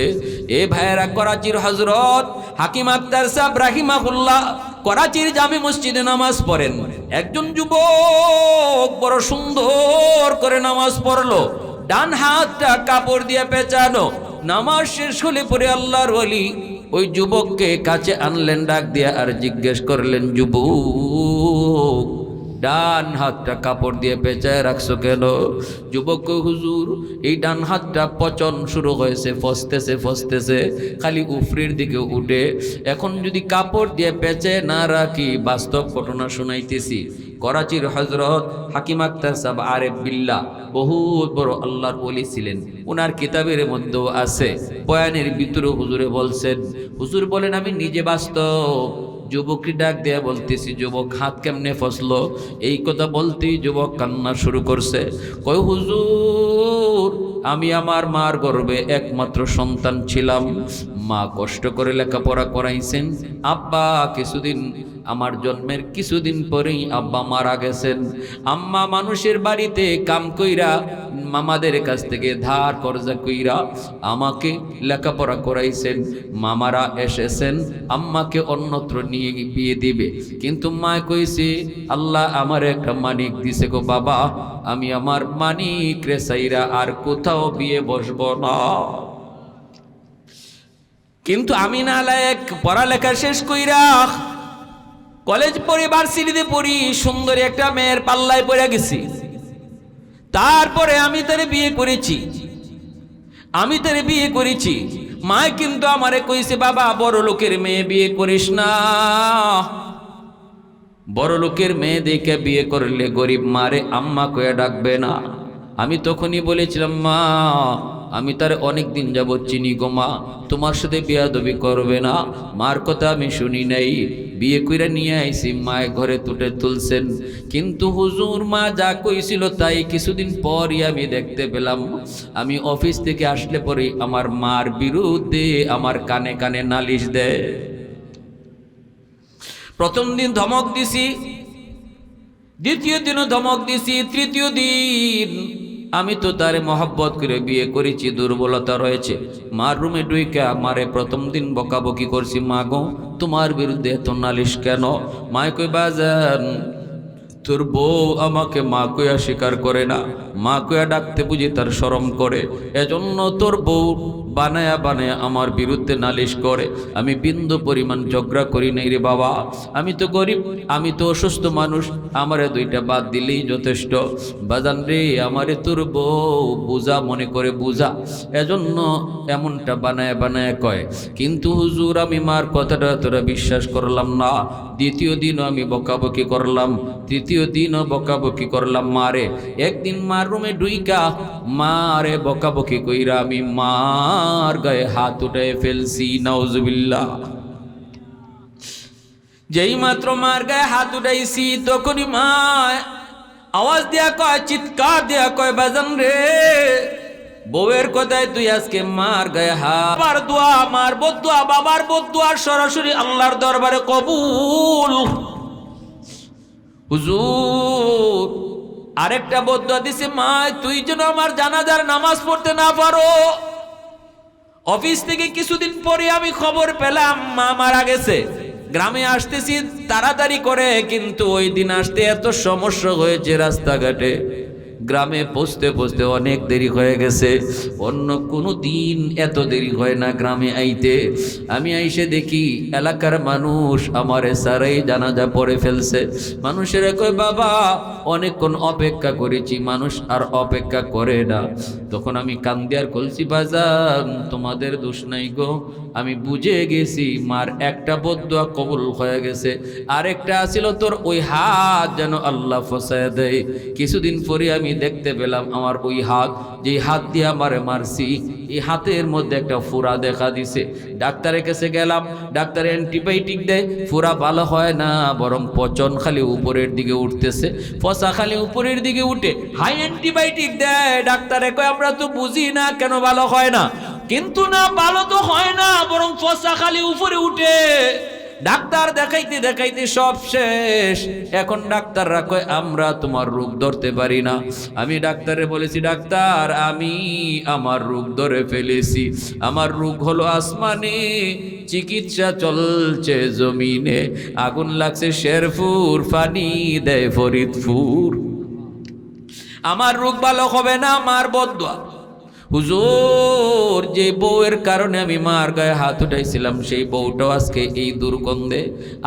এ ভাইয়েরা, করাচির হযরত হাকিম আক্তার সাহেব রাহিমাহুল্লাহ করাচির জামে মসজিদে নামাজ পড়েন। একজন যুবক বড় সুন্দর করে নামাজ পড়লো, ডান হাতটা কাপড় দিয়ে পেঁচানো। নামাজ শেষ হলে পরে আল্লাহর ওলি ওই যুবককে কাছে আনলেন, ডাক দিয়ে আর জিজ্ঞেস করলেন, যুবক ডান হাতটা কাপড় দিয়ে পেঁচায় রাখছো কেন? যুবক, হুজুর এই ডান হাতটা পচন শুরু হয়েছে, ফসতেছে খালি উফরির দিকে উঠে। এখন যদি কাপড় দিয়ে পেঁচে না রাখি, বাস্তব ঘটনা শুনাইতেছি। করাচির হযরত হাকিম আক্তার সাহেব আরেফ বিল্লাহ বহুত বড় আল্লাহর ওলি ছিলেন। ওনার কিতাবের মধ্যেও আছে, বয়ানের ভিতরে হুজুরে বলছেন, হুজুর বলেন আমি নিজে বাস্তব। যুবককে ডাক দেয়া বলতেছি, যুবক হাত কেমনে ফসলো? এই কথা বলতেই যুবক কান্না শুরু করছে। কই হুজুর আমি আমার মার গর্ভে একমাত্র সন্তান ছিলাম, মা কষ্ট করে লেখাপড়া করাইছেন, আব্বা আমার জন্মের কিছুদিন পরেই আব্বা মারা গেছেন। আম্মা মানুষের বাড়িতে কাম কইরা মামাদের কাছ থেকে ধার কর্জা কইরা আমাকে লেখাপড়া করাইছেন। মামারা এসেছেন আম্মাকে অন্যত্র নিয়ে বিয়ে দিবে, কিন্তু মা কইছে আল্লাহ আমার একটা মানিক দিছে গো বাবা, আমি আমার মানিক রে সাইরা আর কোথাও বিয়ে বসবো না। কিন্তু আমি নালায়েক, পড়ালেখা শেষ কইরা কলেজ পড়ি, ভার্সিটিতে পড়ি, সুন্দরী একটা মেয়ের পাল্লায় পড়ে গেছি। তারপরে আমি তারে বিয়ে করেছি। মা কিন্তু আমারে কইছে, বাবা বড় লোকের মেয়ে বিয়ে করিস না, বড় লোকের মেয়ে দেখে বিয়ে করলে গরিব মারে আম্মা কয়ে ডাকবে না। আমি তখনই বলেছিলাম, মা আমি তার অনেক দিন যাবৎ চিনি গো মা, তোমার সাথে বিয়াদবি করবে না। মার কথা আমি শুনি নাই, বিয়ে কইরা নিয়ে আইছি, মায়ের ঘরে তুলছেন। কিন্তু হুজুর মা যা কইছিল তাই কিছুদিন পরই আমি দেখতে পেলাম, আমি অফিস থেকে আসলে পরে আমার মার বিরুদ্ধে আমার কানে কানে নালিশ দেয়। প্রথম দিন ধমক দিছি, দ্বিতীয় দিনও ধমক দিছি, তৃতীয় দিন আমি তো তারে মহব্বত করে বিয়ে করেছি, দুর্বলতা রয়েছে। মার রুমে ঢুকে আমারে প্রথম দিন বকাবকি করছি, মা গো তোমার বিরুদ্ধে এত নালিশ কেন? মা কই বাজান তোর বউ আমাকে মা কইয়া স্বীকার করে না, মা কইয়া ডাকতে বুঝি তার শরম করে, এজন্য তোর বউ বানায়া বানায়া আমার বিরুদ্ধে নালিশ করে। আমি বিন্দু পরিমাণ ঝগড়া করি নাই রে বাবা, আমি তো গরিব, আমি তো অসুস্থ মানুষ, আমারে দুইটা বাদ দিলেই যথেষ্ট। বাজান রে আমারে তোর বউ বুঝা মনে করে বুঝা, এজন্য এমনটা বানায়া বানায়া কয়। কিন্তু হুজুর আমি মার কথাটা তোরা বিশ্বাস করলাম না। দ্বিতীয় দিনও আমি বকাবকি করলাম, তৃতীয় দিনও বকাবকি করলাম মারে। একদিন মার রুমে ঢুইকা মারে বকাবকি কইরা আমি মার গায়ে হাত উঠে ফেলছি, নাউজুবিল্লাহ। যেই মাত্র মার গায়ে হাত উঠাইছি তখনই মা আওয়াজ দেয়া কয়, চিৎকার দেয়া কয়, বাজান রে বউয়ের কথায় তুই আজকে মার গায়ে হাত, আমার দোয়া, আমার বদদোয়া, বাবার বদদোয়া সরাসরি আল্লাহর দরবারে কবুল। হুজুর আরেকটা বদদোয়া দিছে, মা তুই যেন আমার জানাজার নামাজ পড়তে না পারো। অফিস থেকে কিছুদিন পরে আমি খবর পেলাম মা মারা গেছে। গ্রামে আসতেছি তাড়াতাড়ি করে, কিন্তু ওই দিন আসতে এত সমস্যা হয়েছে রাস্তাঘাটে, গ্রামে পৌঁছতে পৌঁছতে অনেক দেরি হয়ে গেছে। অন্য কোনো দিন এত দেরি হয় না গ্রামে আইতে। আমি আইসে দেখি এলাকার মানুষ আমারে সারাই জানাজা পড়ে ফেলছে। মানুষেরা কয় বাবা অনেকক্ষণ অপেক্ষা করেছি, মানুষ আর অপেক্ষা করে না। তখন আমি কান্দিয়ার কলসি, বাজান তোমাদের দোষ নাই গো, আমি বুঝে গেছি মার একটা বদদোয়া কবুল হয়ে গেছে, আরেকটা ছিল তোর ওই হাত যেন আল্লাহ ফসায় দেয়। কিছুদিন পরে আমি দেখতে পেলাম আমার ওই হাত, যে হাত দিয়ে আমারে মারছি, এই হাতের মধ্যে একটা ফুরা দেখা দিছে। ডাক্তারের কাছে গেলাম, ডাক্তার অ্যান্টিবায়োটিক দেয়, ফুরা ভালো হয় না, বরং পচন খালি উপরের দিকে উঠতেছে, ফসা খালি উপরের দিকে উঠে, হাই অ্যান্টিবায়োটিক দেয়। ডাক্তারে কয় আমরা তো বুঝি না কেন ভালো হয় না, কিন্তু না ভালো তো হয় না, বরং ফসা খালি উপরে উঠে। ডাক্তার দেখাইতে দেখাইতে সব শেষ। এখন ডাক্তাররা কয় আমরা তোমার রোগ ধরতে পারি না। আমি ডাক্তারে বলেছি, ডাক্তার আমি আমার রোগ ধরে ফেলেছি, আমার রোগ হলো আসমানে, চিকিৎসা চলছে জমিনে, আগুন লাগছে শেরপুর, পানি দেয় ফরিদপুর, আমার রোগ ভালো হবে না, আমার বদদোয়া। হুজুর যে বউয়ের কারণে আমি মার গায়ে হাত উঠাইছিলাম, সেই বউটাও আজকে এই দুর্গন্ধে,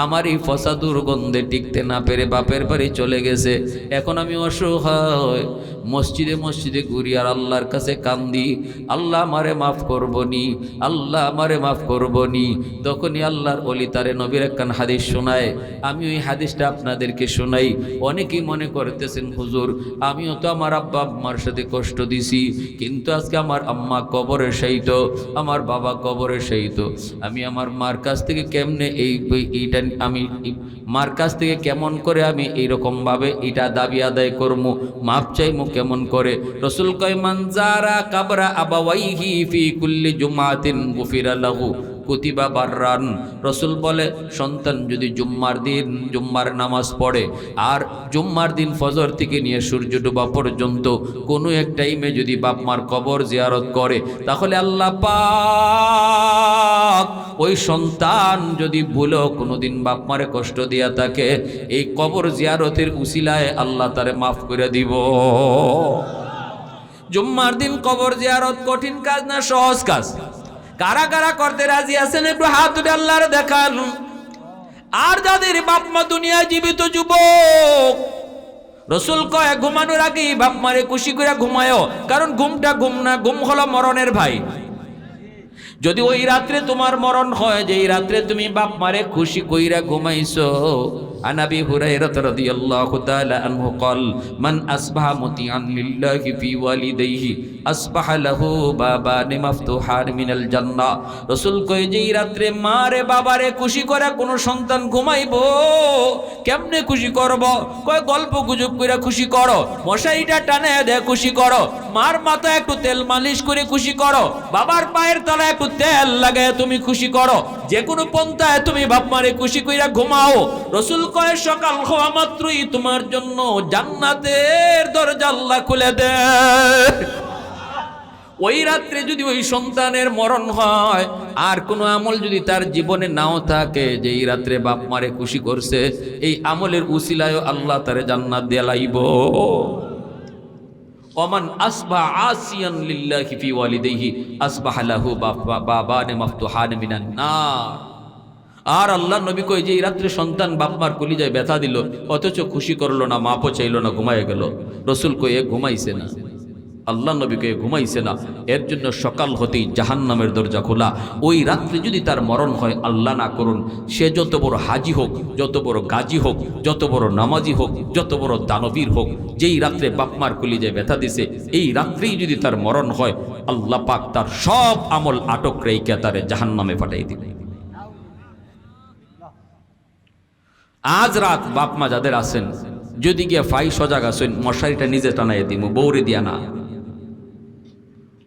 আমার এই ফসা দুর্গন্ধে টিকতে না পেরে বাপের বাড়ি চলে গেছে। এখন আমি অসহায়, মসজিদে মসজিদে ঘুরি আর আল্লাহর কাছে কান্দি, আল্লাহ আমারে মাফ করবনি, আল্লাহ আমারে মাফ করবনি। তখনই আল্লাহর ওলি তারে নবীর একখান হাদিস শোনায়, আমি ওই হাদিসটা আপনাদেরকে শোনাই। অনেকেই মনে করতেছেন হুজুর আমিও তো আমার আব্বা আম্মার সাথে কষ্ট দিছি, কিন্তু আজকে আমার আম্মা কবরে শায়িত, আমার বাবা কবরে শায়িত, আমি আমার মার কাছ থেকে কেমনে এইটা আমি মার কাছ থেকে কেমন করে আমি এইরকম ভাবে এটা দাবি আদায় করবো, মাপ চাইমু কেমন করে? রাসূল কয় মান যারা কাবরা আবাওয়াইহি ফি কুল্লি জুমাতিন গুফিরা লাহু কুতিবা বাররান। রাসূল বলে সন্তান যদি জুম্মার দিন জুম্মার নামাজ পড়ে আর জুম্মার দিন ফজর থেকে নিয়ে সূর্য ডোবা পর্যন্ত কোনো এক টাইমে যদি বাপ মার কবর জিয়ারত করে, তাহলে আল্লাহ পাক ওই সন্তান যদি ভুলেও কোনোদিন বাপ মারে কষ্ট দিয়া থাকে, এই কবর জিয়ারতের উসিলায় আল্লাহ তারে মাফ করে দিব। জুম্মার দিন কবর জিয়ারত কঠিন কাজ না সহজ কাজ? কারা কারা করতে রাজি আছেন একটু হাত তুলে আল্লাহর দেখান। আর যাদের বাপ মা দুনিয়ায় জীবিত যুবক, রাসূল কয় ঘুমানোর আগেই বাপ মারে খুশি করে ঘুমায়ও, কারণ ঘুমটা ঘুম না, ঘুম হলো মরণের ভাই। যদি ওই রাত্রে তোমার মরণ হয়, যে এই রাত্রে তুমি বাপ মারে খুশি কইরা ঘুমাইছো। عن أبي هريرة رضي الله تعالى عنه قال من أصبح مطيعا لله في والديه أصبح له بابان مفتوحان من الجنة। রাসূল কয় যে রাত্রে মারে বাবারে খুশি করে কোন সন্তান ঘুমাইবো, কেমনে খুশি করব? কয় গল্প গুজব কইরা খুশি করো, মশারিটা টানে দে খুশি করো, মার মাথায় একটু তেল মালিশ করে খুশি করো, বাবার পায়ের তলায় একটু তেল লাগায় তুমি খুশি করো, যে কোনো পন্থায় তুমি বাপ মারে খুশি কইরা ঘুমাও। রাসূল কয় সকাল হওয়া মাত্রই তোমার জন্য জান্নাতের দরজা আল্লাহ খুলে দেয়। ওই রাত্রে যদি ওই সন্তানের মরণ হয় আর কোনো আমল যদি তার জীবনে নাও থাকে, যে এই রাত্রে বাপ মারে খুশি করছে, এই আমলের উসিলায় আল্লাহ তারে জান্নাত দিয়ে লাইব। ওমান আসবাহ আসিয়ান লিল্লাহি ফি ওয়ালিদাইহি আসবাহ লাহু বাবান মাফতুহান মিনান নার। আর আল্লাহ নবী কই যে এই রাত্রে সন্তান বাপ মার কলিজায় ব্যথা দিল, অথচ খুশি করলো না, মাপও চাইলো না, ঘুমায় গেল। রাসূল কই এ ঘুমাইছে না, আল্লাহ নবী কই ঘুমাইছে না, এর জন্য সকাল হতেই জাহান্নামের দরজা খোলা। ওই রাত্রে যদি তার মরণ হয়, আল্লাহ না করুন, সে যত বড় হাজি হোক, যত বড় গাজী হোক, যত বড় নামাজি হোক, যত বড় দানবীর হোক, যেই রাত্রে বাপ মার কলিজায় ব্যথা দিছে, এই রাত্রেই যদি তার মরণ হয়, আল্লাহ পাক তার সব আমল আটক রেখে তারে জাহান্নামে পাঠাই দিবে। আজ রাত বাপ মা যাদের আছেন, যদি গিয়া ফাই সজাগ আছেন, মশারিটা নিজে টানাই দিব, বৌরে দিয়া না।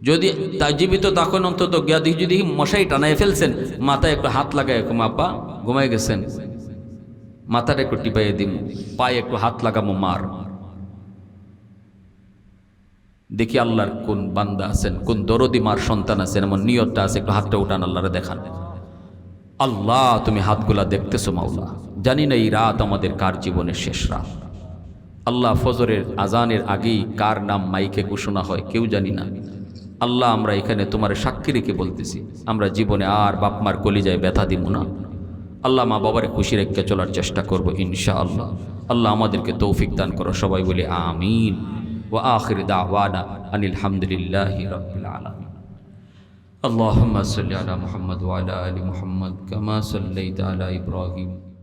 যদি তা জীবিত তখন অন্তত গিয়া দেখি যদি মশাই টানায় ফেলছেন, মাথায় একটু হাত লাগায়, এরকম আব্বা ঘুমাই গেছেন, মাথাটা একটু টিপাইয়ে দিম, পায়ে একটু হাত লাগামো মার। দেখি আল্লাহর কোন বান্দা আছেন, কোন দরদি মার সন্তান আছেন, এমন নিয়তটা আছে, একটু হাতটা উঠান, আল্লাহরে দেখান। আল্লাহ তুমি হাতগুলা দেখতেছো মাওলা। জানি না এই রাত আমাদের কার জীবনের শেষ রাত। আল্লাহ ফজরের আজানের আগেই কার নাম মাইকে ঘোষণা হয় কেউ জানি না। আল্লাহ আমরা এখানে তোমার সাক্ষী রেখে বলতেছি, আমরা জীবনে আর বাপ মার কলিজায় ব্যথা দিব না। আল্লাহ মা বাবারে খুশি রেখে চলার চেষ্টা করব ইনশাআল্লাহ। আল্লাহ আমাদেরকে তৌফিক দান করো, সবাই বলে আমিন। ওয়া আখির দাওয়ানা আনিল হামদুলিল্লাহি রাব্বিল আলামিন। اللهم صل على محمد وعلى آل محمد كما صليت على إبراهيم